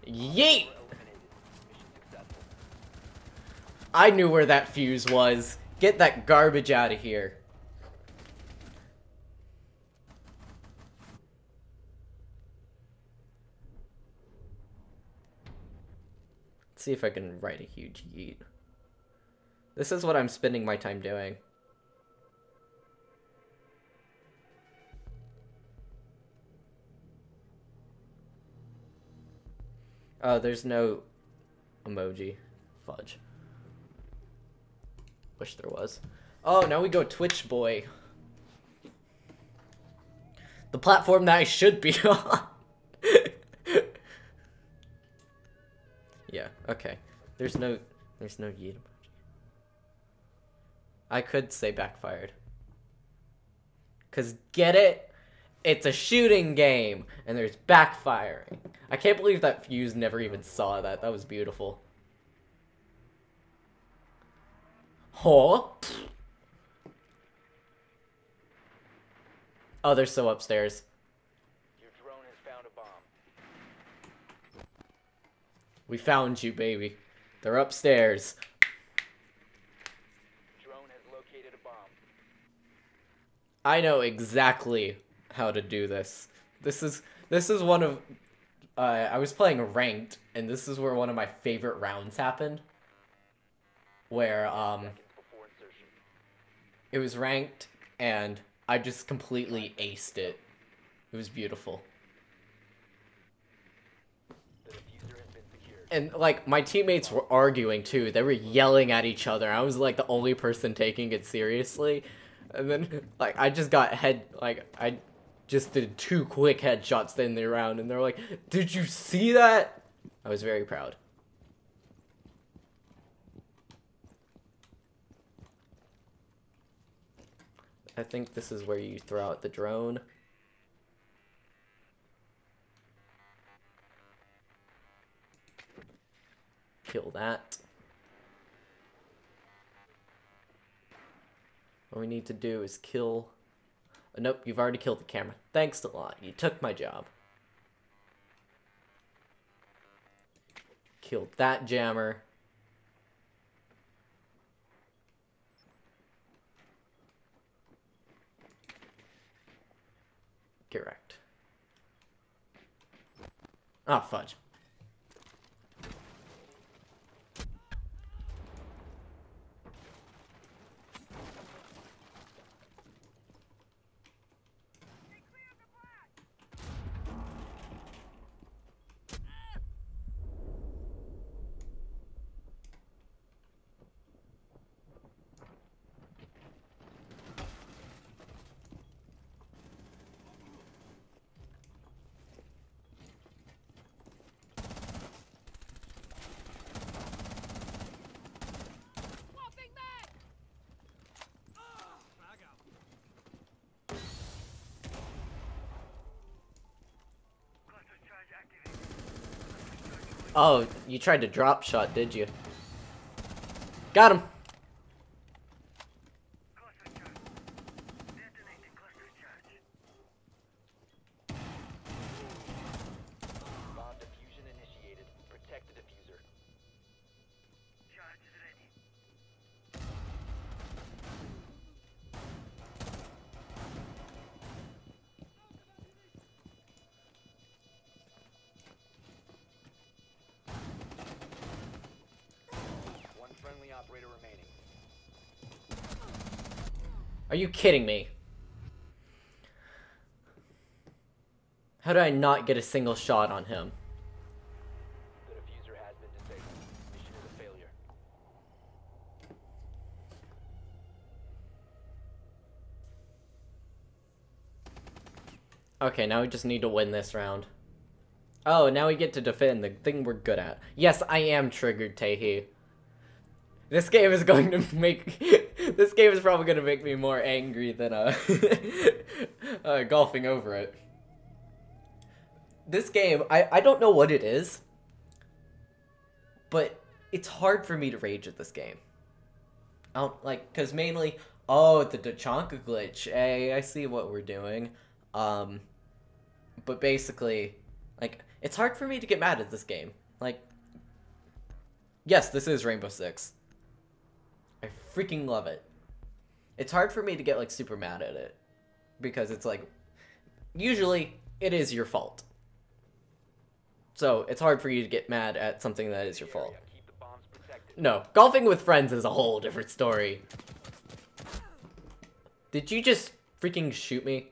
Yeet! I knew where that fuse was. Get that garbage out of here. Let's see if I can write a huge yeet. This is what I'm spending my time doing. Oh, there's no emoji. fudge. Wish there was. Oh, now we go Twitch boy. The platform that I should be on. Yeah, okay. There's no yeet emoji. I could say backfired. 'Cause get it? It's a shooting game, and there's backfiring. I can't believe that Fuse never even saw that. That was beautiful. Huh? Oh, they're so upstairs. Your drone has found a bomb. We found you, baby. They're upstairs. Drone has located a bomb. I know exactly how to do this. This is one of I was playing ranked, and this is where one of my favorite rounds happened. Where Seconds before insertion. it was ranked and I just completely aced it. It was beautiful. The diffuser has been secured. And like my teammates were arguing too. They were yelling at each other. I was like the only person taking it seriously. And then like I just got I just did 2 quick headshots in the round, and they're like, "Did you see that?" I was very proud. I think this is where you throw out the drone. Kill that. What we need to do is kill... Oh, nope, you've already killed the camera. Thanks a lot. You took my job. Killed that jammer. Correct. Oh, fudge. Swapping back! Oh, you tried to drop shot, did you? Got him! Bomb diffusion initiated. Protect the diffuser. One friendly operator remaining. Are you kidding me? How did I not get a single shot on him? The diffuser has been disabled. Mission is a failure. Okay, now we just need to win this round. Oh, now we get to defend the thing we're good at. Yes, I am triggered, Taehi. This game is going to make... This game is probably going to make me more angry than golfing over it. This game, I don't know what it is, but it's hard for me to rage at this game. I don't, like, because mainly, oh, the Tachanka glitch. Hey, I see what we're doing. But basically, like, it's hard for me to get mad at this game. Like, yes, this is Rainbow Six. I freaking love it. It's hard for me to get, like, super mad at it. Because it's like, usually, it is your fault. So, it's hard for you to get mad at something that is your fault. Keep the bombs protected. No, golfing with friends is a whole different story. Did you just freaking shoot me?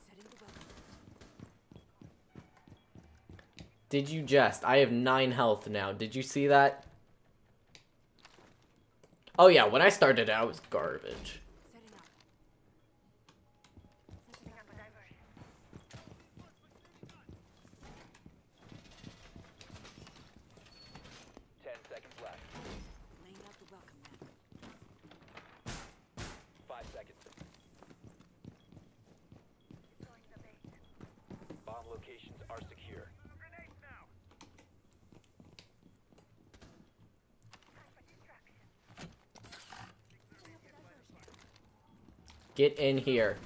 Setting the weapon. Did you just? I have 9 health now. Did you see that? Oh yeah, when I started I was garbage. Setting up. Setting up a diversion. 10 seconds left. Laying out the welcome mat. 5 seconds. Bomb locations are secure. Get in here.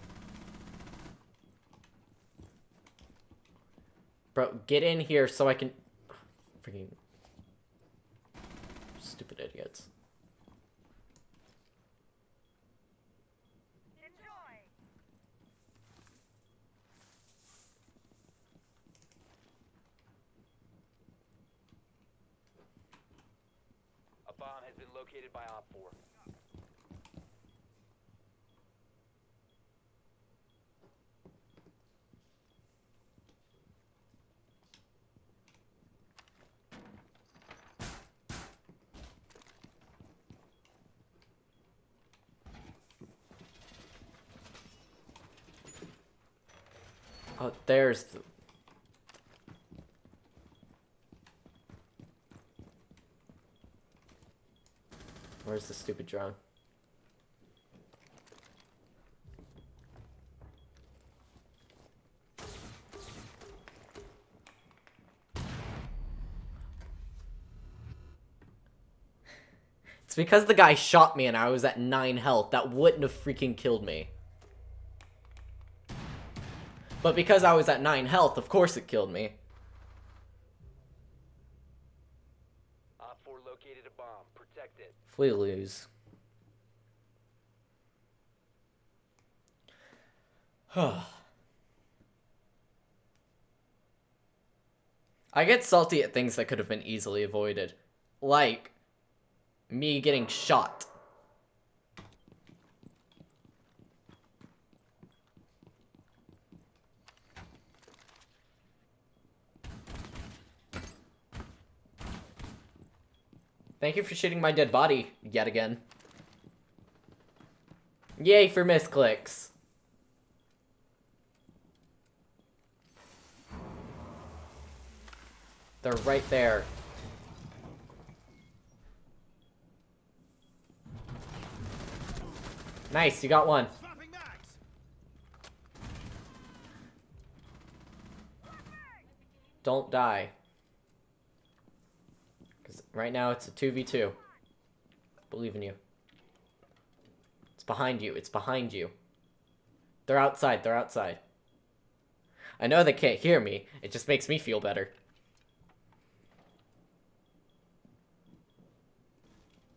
Bro, get in here so I can... Freaking... Stupid idiots. A bomb has been located by Op 4. Oh, there's the... Where's the stupid drone? It's because the guy shot me and I was at 9 health. That wouldn't have freaking killed me. But because I was at 9 health, of course it killed me. Op 4 located a bomb. Protect it. If we lose. I get salty at things that could have been easily avoided. Like, me getting shot. Thank you for shooting my dead body, yet again. Yay for misclicks. They're right there. Nice, you got one. Don't die. Because right now it's a 2v2. Believe in you. It's behind you. It's behind you. They're outside. They're outside. I know they can't hear me. It just makes me feel better.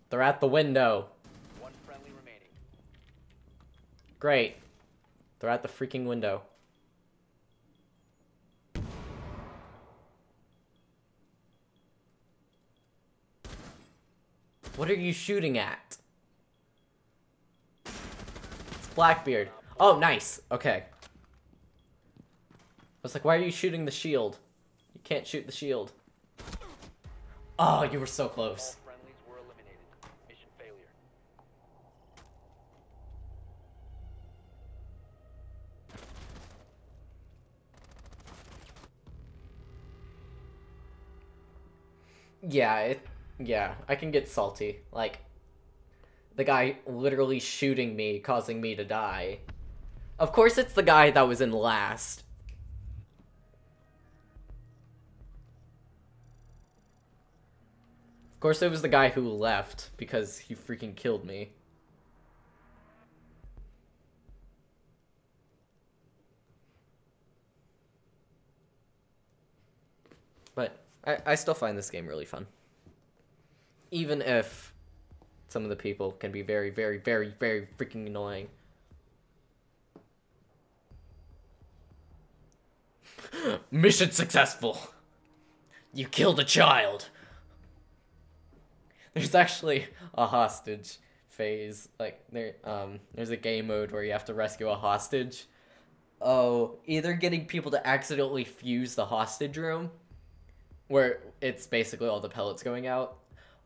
They're at the window. One friendly remaining. Great. They're at the freaking window. What are you shooting at? It's Blackbeard. Oh, nice. Okay. I was like, why are you shooting the shield? You can't shoot the shield. Oh, you were so All close. friendlies were eliminated. Mission failure. Yeah, I can get salty. Like, the guy literally shooting me, causing me to die. Of course it's the guy that was in last. Of course it was the guy who left, because he freaking killed me. But I still find this game really fun. Even if some of the people can be very, very, very, very freaking annoying. Mission successful! You killed a child! There's actually a hostage phase. Like, there's a game mode where you have to rescue a hostage. Oh, either getting people to accidentally fuse the hostage room, where it's basically all the pellets going out,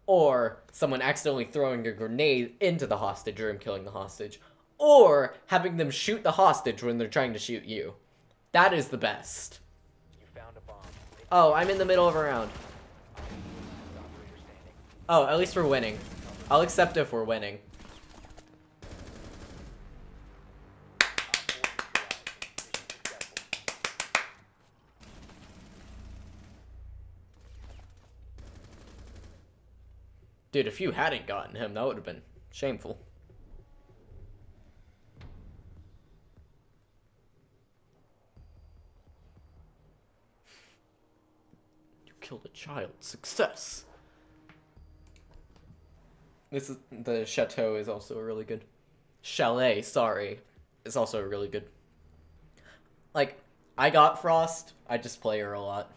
or someone accidentally throwing a grenade into the hostage room, killing the hostage, or having them shoot the hostage when they're trying to shoot you. That is the best. You found a bomb. Oh, I'm in the middle of a round. Operator standing. Oh, at least we're winning. I'll accept if we're winning. Dude, if you hadn't gotten him, that would have been shameful. You killed a child. Success. The chateau is also really good. Chalet, sorry, is also really good. Like, I got Frost. I just play her a lot.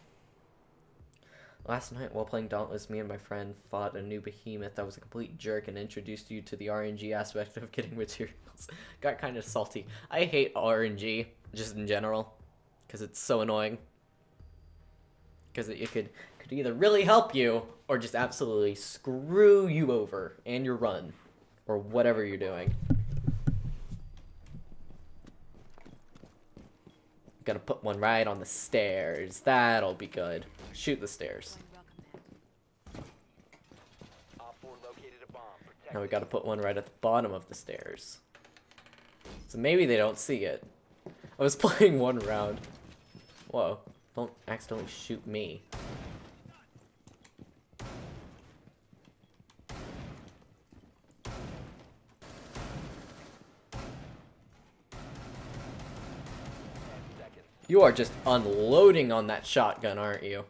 Last night, while playing Dauntless, me and my friend fought a new behemoth that was a complete jerk and introduced you to the RNG aspect of getting materials. Got kind of salty. I hate RNG, just in general, because it's so annoying. Because it could either really help you, or just absolutely screw you over and your run, or whatever you're doing. Gonna put one right on the stairs. That'll be good. Shoot the stairs. Op 4 located a bomb. Protect Now we it. gotta put one right at the bottom of the stairs. So maybe they don't see it. I was playing one round. Whoa. Don't accidentally shoot me. You are just unloading on that shotgun, aren't you?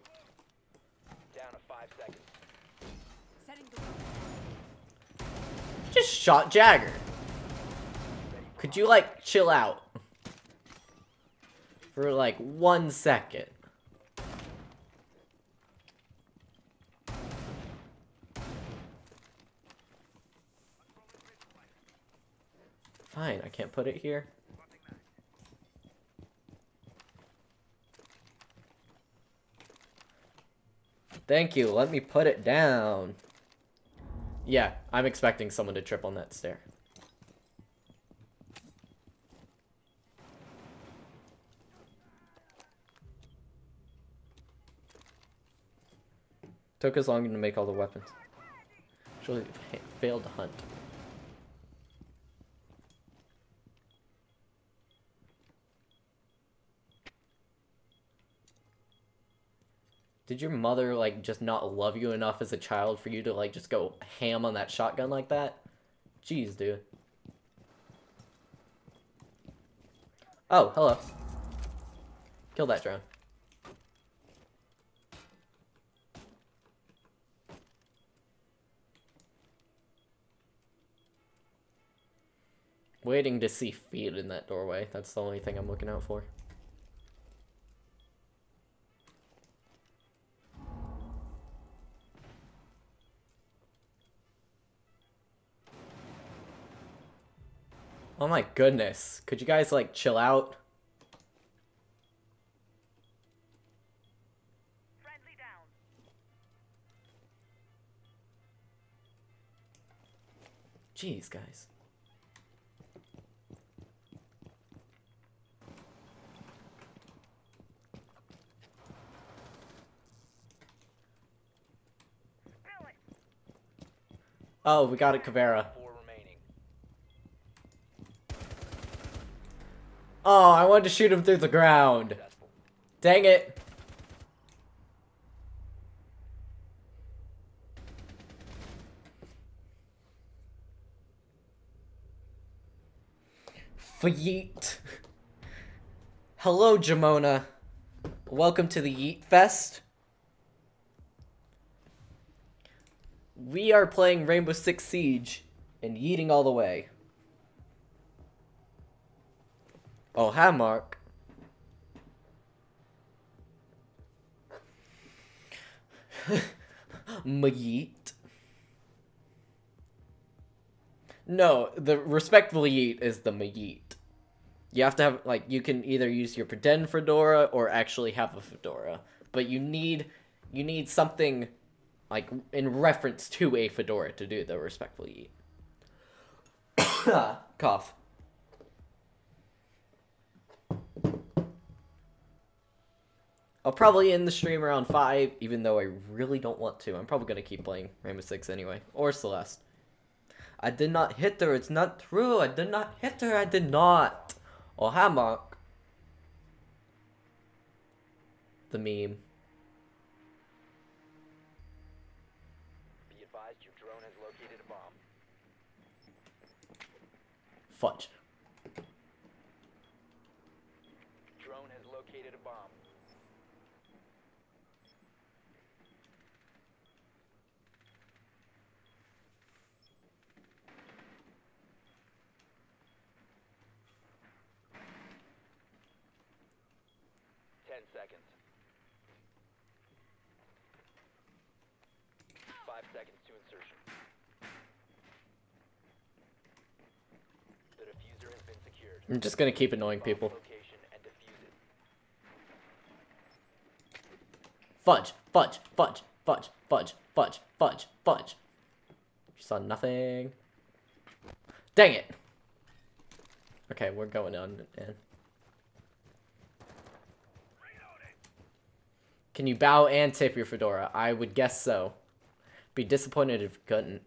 Down to 5 seconds. Setting the You just shot Jagger. Could you, like, chill out? For, like, 1 second. Fine, I can't put it here. Thank you, let me put it down. Yeah, I'm expecting someone to trip on that stair. Took us long to make all the weapons. Actually, failed to hunt. Did your mother, like, just not love you enough as a child for you to, like, just go ham on that shotgun like that? Jeez, dude. Oh, hello. Kill that drone. Waiting to see feet in that doorway. That's the only thing I'm looking out for. Oh my goodness. Could you guys, like, chill out? friendly down. Jeez, guys. Spill it. Oh, we got it, Caveira. 4 remaining. Oh, I wanted to shoot him through the ground. Successful. Dang it. Yeet. Hello, Jamona. Welcome to the Yeet Fest. We are playing Rainbow Six Siege and yeeting all the way. Oh, hi, Mark. Yeet. No, the respectful yeet is the yeet. You have to have, like, you can either use your pretend fedora or actually have a fedora. But you need You need something like in reference to a fedora to do the respectful yeet. Cough. I'll probably end the stream around 5, even though I really don't want to. I'm probably going to keep playing Rainbow Six anyway. Or Celeste. I did not hit her. It's not true. I did not hit her. I did not. Oh, hi, Mark. The meme. Be advised your drone has located a bomb. Fudge. Drone has located a bomb. Seconds. 5 seconds to insertion. The diffuser has been secured. I'm just going to keep annoying people. Location and defuse it. Fudge. Fudge. Fudge. Fudge. Fudge. Fudge. Fudge. Fudge. You saw nothing. Dang it. Okay, we're going on, man. Can you bow and tip your fedora? I would guess so. Be disappointed if you couldn't.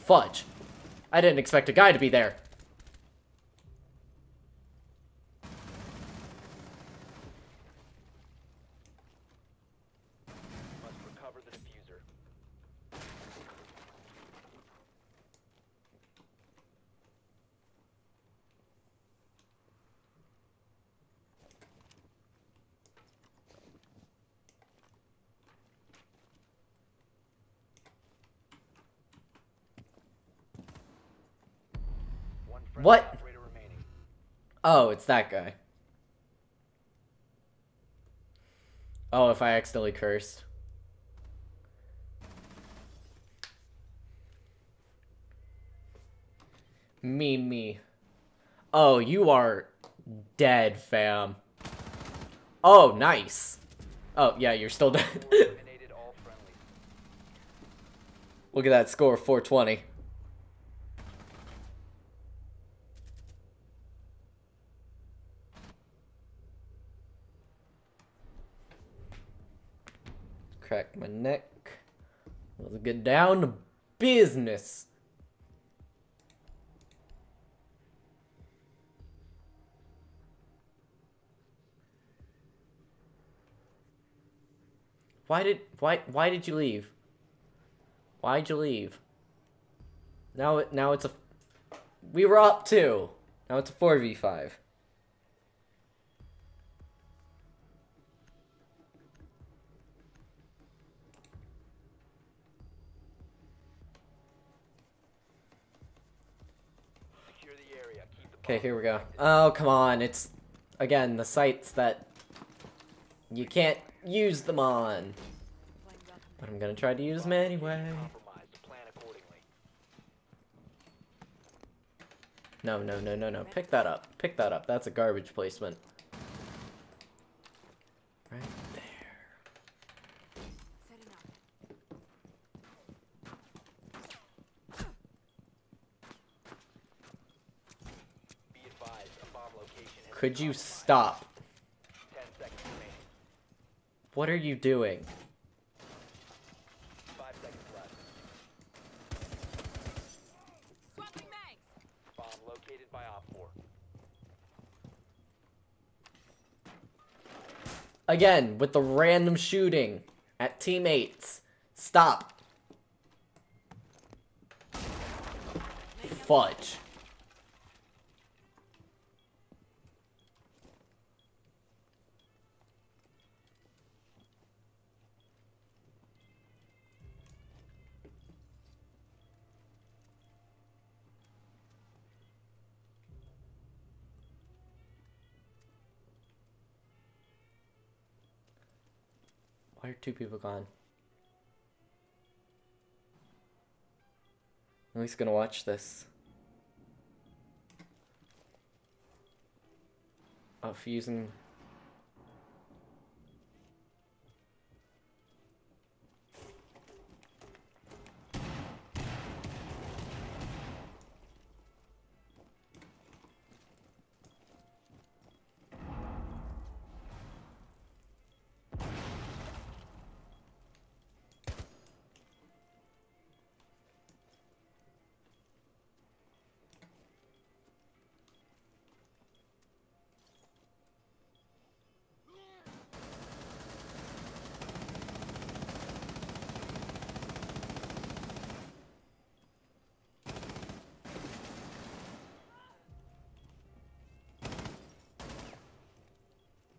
Fudge. I didn't expect a guy to be there. Must recover the diffuser. One friendly What? operator remaining. Oh, it's that guy. Oh, if I accidentally cursed. Me. Oh, you are dead, fam. Oh, nice. Oh, yeah, you're still dead. Eliminated all friendlies. Look at that score, 420. Crack my neck. Let's get down to business. Why did you leave? Why'd you leave? Now it's a we were up 2. Now it's a 4v5. Secure the area. Keep the Okay, bomb here we go. protected. Oh, come on. It's, again, the sites that you can't use them on. But I'm gonna try to use them anyway. Compromised. Plan accordingly. No. Pick that up. Pick that up. That's a garbage placement. Right there. Setting up. Be advised, a bomb location has Could been you compromised. stop? 10 seconds remaining. What are you doing? 5 seconds left. Swapping mags. Bomb located by Op 4. Again, with the random shooting at teammates. Stop. Fudge. Why are 2 people gone? I'm at least gonna watch this. Oh, fusing.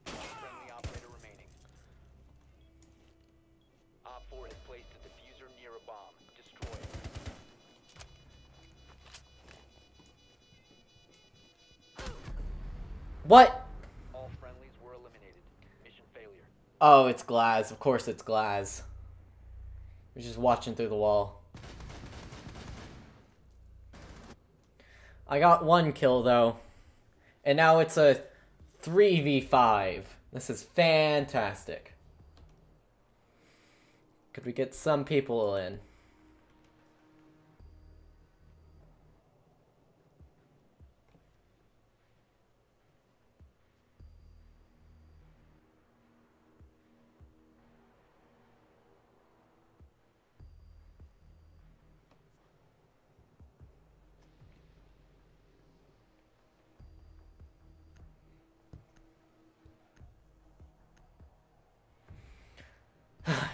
Friendly operator remaining. Op 4 has placed a diffuser near a bomb. Destroy it. What? All friendlies were eliminated. Mission failure. Oh, it's Glaz. Of course it's Glaz. He's just watching through the wall. I got 1 kill, though. And now it's a 3v5. This is fantastic. Could we get some people in?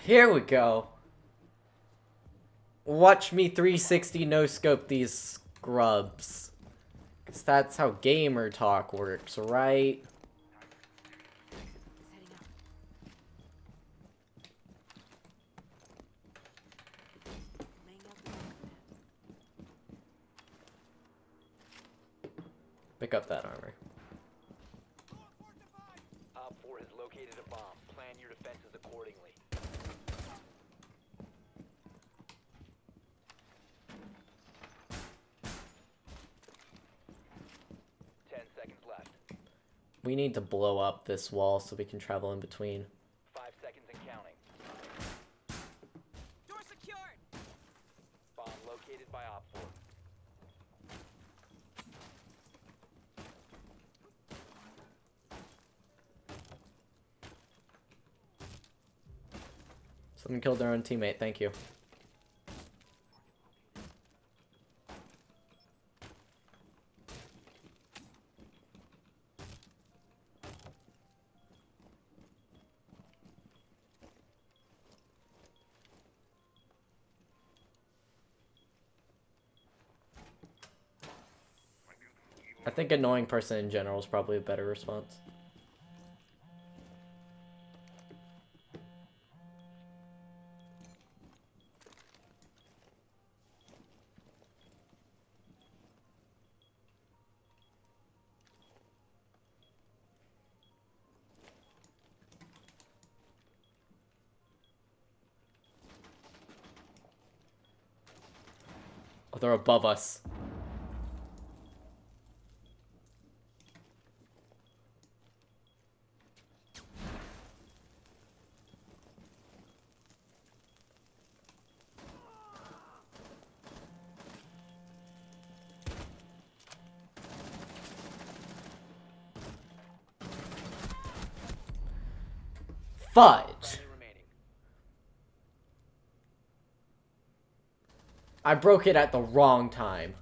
Here we go. Watch me 360 no-scope these scrubs. Because that's how gamer talk works, right? Heading out. Laying out the welcome mat. Pick up that armor. Op 4 has located a bomb. Plan your defenses accordingly. We need to blow up this wall so we can travel in between. 5 seconds and counting. Door secured. Bomb located by Op 4. Someone killed their own teammate, thank you. I think annoying person in general is probably a better response. Oh, they're above us. Fudge! Friendly remaining. I broke it at the wrong time.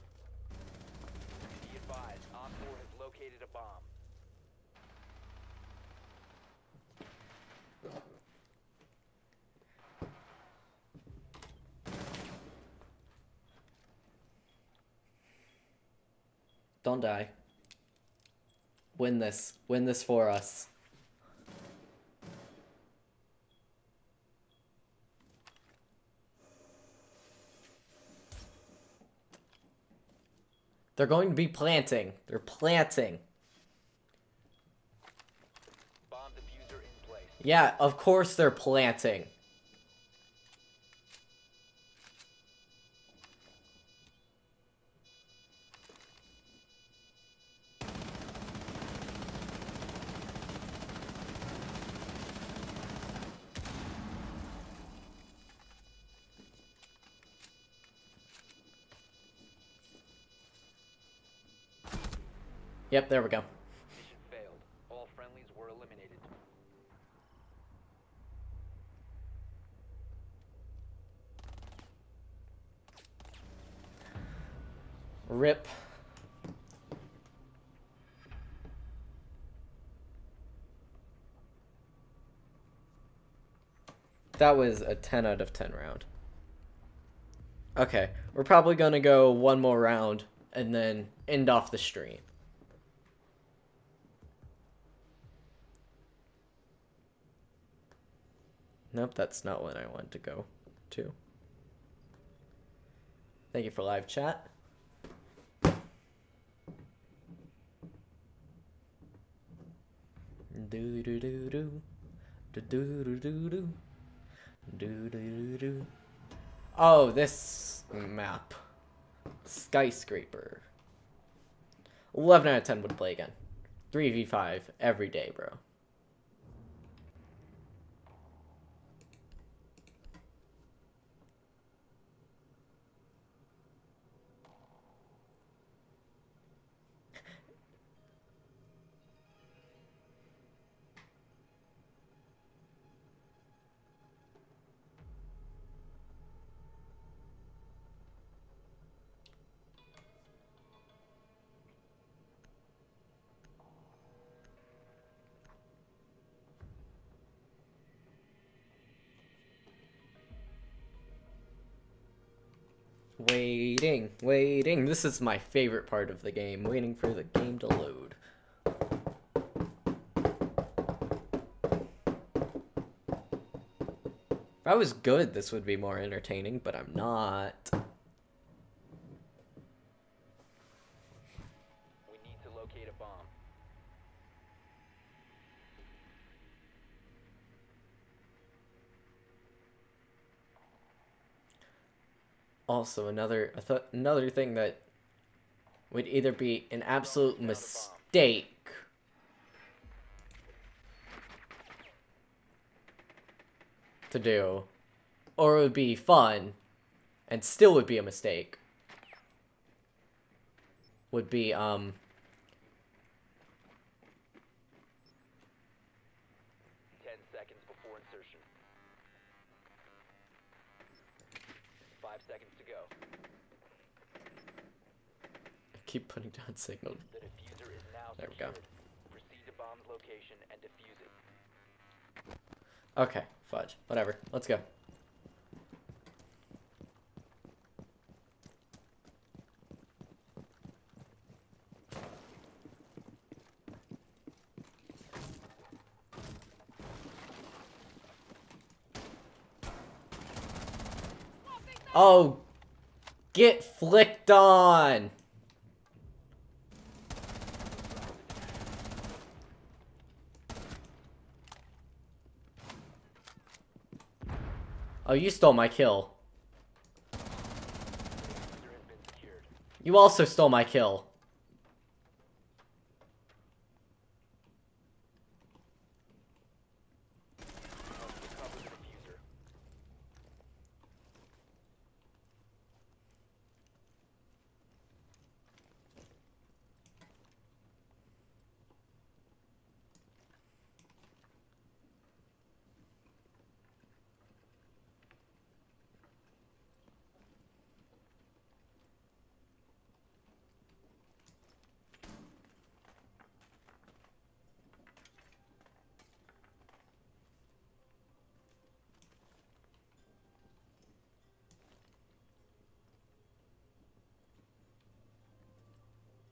Be advised, Op 4 has located a bomb. Don't die. Win this. Win this for us. They're going to be planting. They're planting. Bomb diffuser in place. Yeah, of course they're planting. Yep, there we go. Mission failed. All friendlies were eliminated. Rip. That was a 10 out of 10 round. Okay, we're probably gonna go one more round and then end off the stream. Nope, that's not what I wanted to go to. Thank you for live chat. Do do do do do do do do do do do do. Oh, this map. Skyscraper. 11 out of 10 would play again. 3v5 every day, bro. Waiting, waiting. This is my favorite part of the game. Waiting for the game to load. If I was good, this would be more entertaining, but I'm not. We need to locate a bomb. Also, another thing that would either be an absolute mistake to do, or it would be fun and still would be a mistake, would be 10 seconds before insertion. 5 seconds to go. keep putting down signal. The diffuser is now There we go. secured. Proceed to bomb's location and defuse it. Okay, fudge. Whatever. Let's go. Oh, get flicked on. Oh, you stole my kill. Diffuser has been secured. You also stole my kill. Recover the diffuser.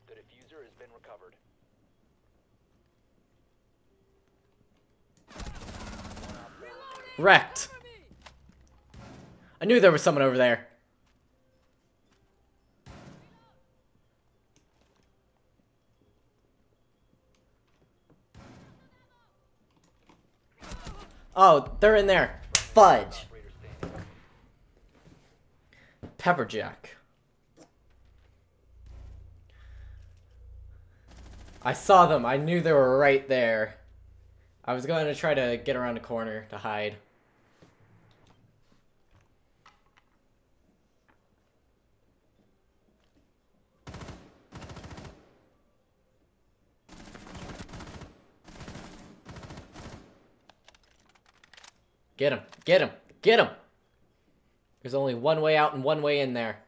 The diffuser has been recovered. Wrecked. I knew there was someone over there. Oh, they're in there. Fudge. Operator standing. Pepperjack. I saw them. I knew they were right there. I was going to try to get around a corner to hide. Get him. Get him. Get him. There's only one way out and one way in there.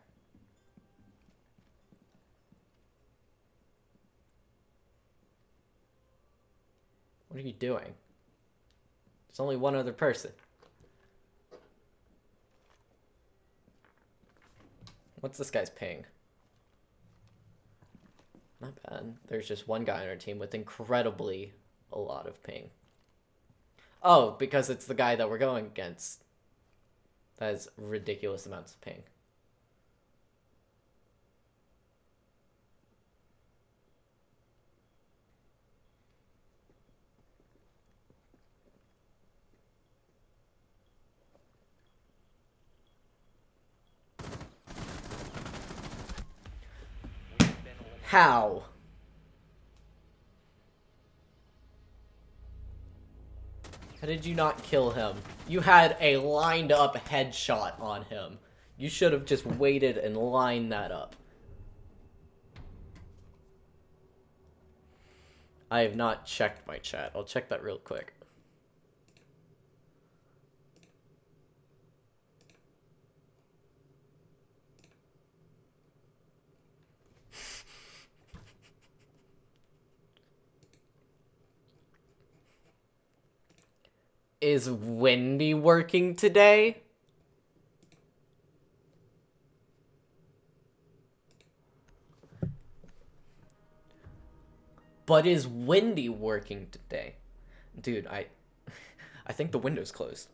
What are you doing? There's only one other person. What's this guy's ping? Not bad. There's just one guy on our team with incredibly a lot of ping. Oh, because it's the guy that we're going against. That has ridiculous amounts of ping. How? How did you not kill him? You had a lined up headshot on him. You should have just waited and lined that up. I have not checked my chat. I'll check that real quick. Is Wendy working today? But is Wendy working today? Dude, I think the window's closed.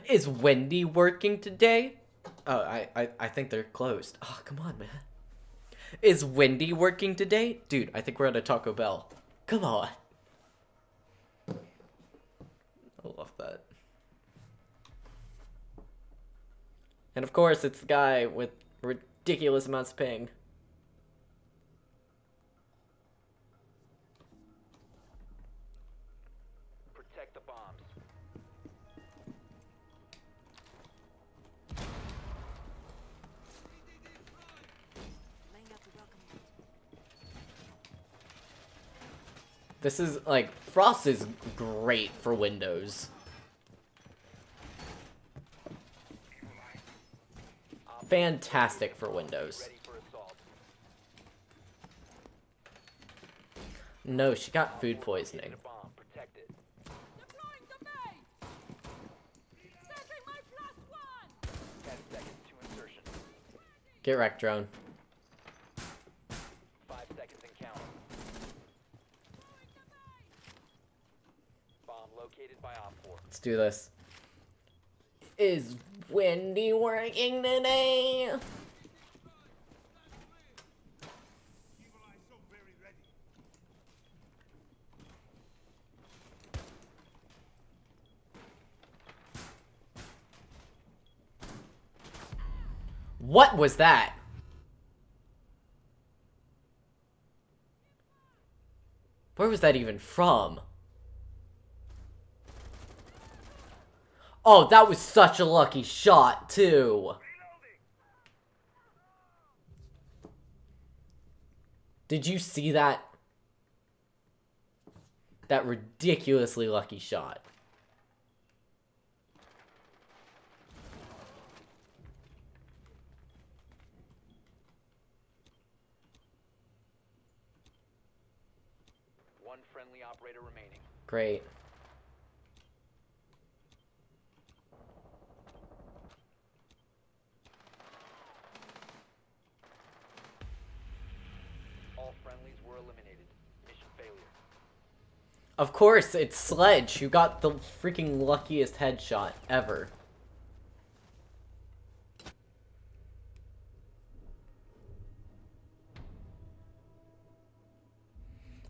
Is Wendy working today? Oh, I think they're closed. Oh, come on, man. Is Wendy working today? Dude, I think we're at a Taco Bell. Come on. I love that. And of course, it's the guy with ridiculous amounts of ping. Protect the bombs. Laying out the welcome mat. This is, like, Frost is great for Windows. Fantastic for Windows. Ready for assault. No, she got food poisoning. A bomb. Protect it. Deploying the bay! Setting my +1! 10 seconds to insertion. Get wrecked, drone. 5 seconds and counting. Bomb located by Op 4. Let's do this. Is Wendy working today? What was that? Where was that even from? Oh, that was such a lucky shot, too. Did you see that? That ridiculously lucky shot. One friendly operator remaining. Great. All friendlies were eliminated. Mission failure. Of course, it's Sledge who got the freaking luckiest headshot ever.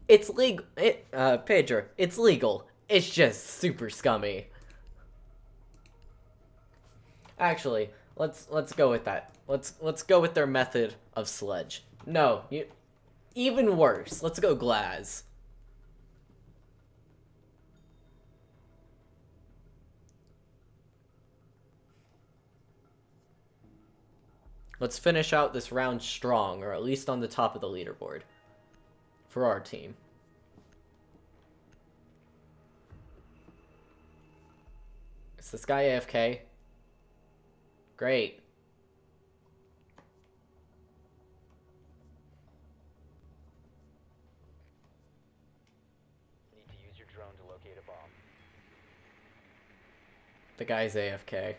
It's legal. Pedro, it's legal. It's just super scummy. Actually, let's go with that. Let's go with their method of sledge. No, even worse. Let's go Glaz. Let's finish out this round strong, or at least on the top of the leaderboard. For our team. Is this guy AFK? Great. Need to use your drone to locate a bomb. The guy's AFK.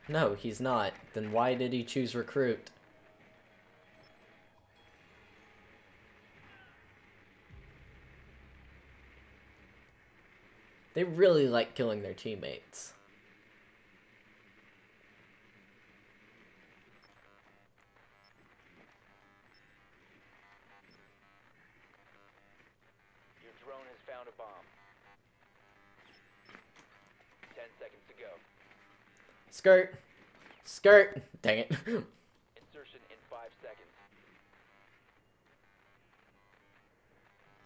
No, he's not. Then why did he choose recruit? They really like killing their teammates. Your drone has found a bomb. 10 seconds to go. Skirt. Skirt. Dang it. Insertion in 5 seconds.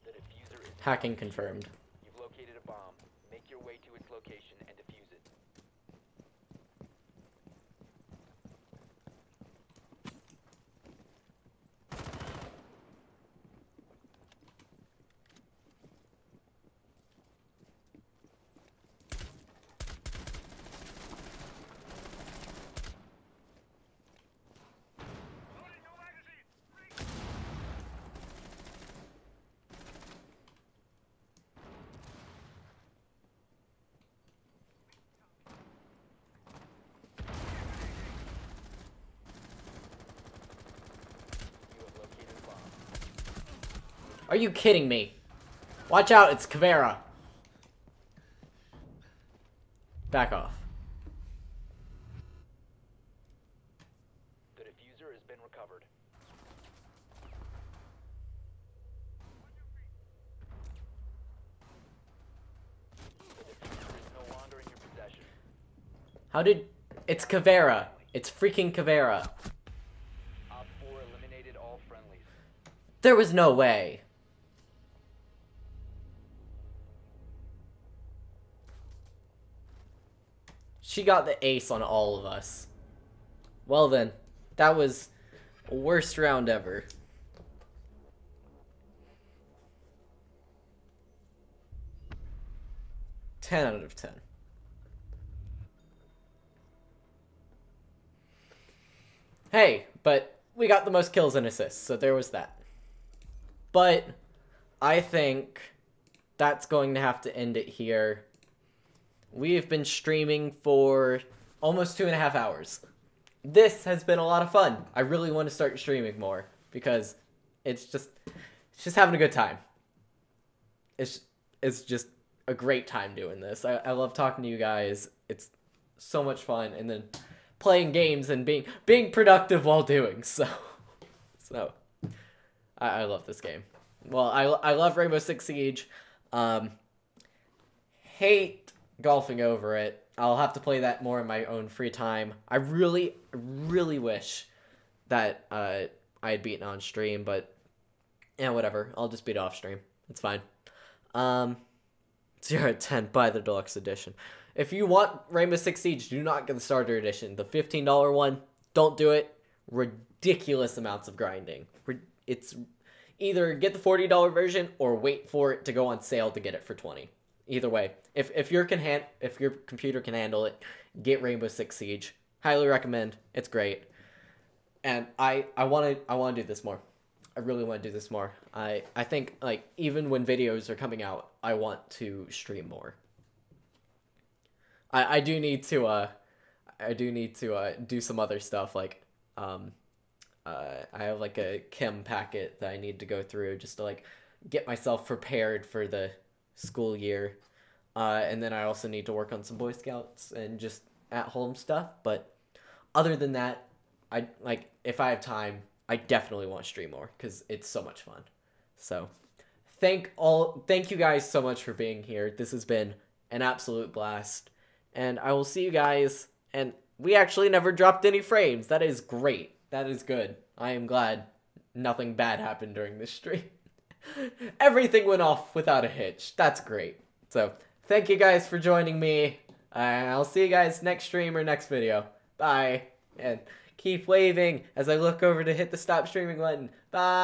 The diffuser is Hacking confirmed. You've located a bomb. Make your way to its location and defuse it. You have located a bomb. Are you kidding me? Watch out, it's Kavera. Back off. The diffuser has been recovered. The diffuser is no longer in your possession. How did... It's Kavera. It's freaking Kavera. Op 4 eliminated all friendlies. There was no way. She got the ace on all of us. Well then, that was worst round ever. Ten out of 10. Hey, but we got the most kills and assists, so there was that. But I think that's going to have to end it here. We have been streaming for almost 2.5 hours. This has been a lot of fun. I really want to start streaming more because it's just having a good time. It's just a great time doing this. I love talking to you guys. It's so much fun, and then playing games and being productive while doing so. So I love this game. Well, I love Rainbow Six Siege. Hate golfing over it. I'll have to play that more in my own free time. I really wish that I had beaten on stream, but yeah, whatever. I'll just beat off stream. It's fine. 0 out of 10. Buy the deluxe edition. If you want Rainbow Six Siege, do not get the starter edition. The $15 one, don't do it. Ridiculous amounts of grinding. It's either get the $40 version or wait for it to go on sale to get it for $20. Either way, if your computer can handle it, get Rainbow Six Siege. Highly recommend. It's great. And I want to do this more. I really want to do this more. I think like even when videos are coming out, I want to stream more. I do need to do some other stuff like I have like a chem packet that I need to go through just to like get myself prepared for the school year. And then I also need to work on some Boy Scouts and just at home stuff. But other than that, if I have time, I definitely want to stream more because it's so much fun. So thank you guys so much for being here. This has been an absolute blast. And I will see you guys. And we actually never dropped any frames. That is great. That is good. I am glad nothing bad happened during this stream. Everything went off without a hitch. That's great. So, thank you guys for joining me. I'll see you guys next stream or next video. Bye. And keep waving as I look over to hit the stop streaming button. Bye.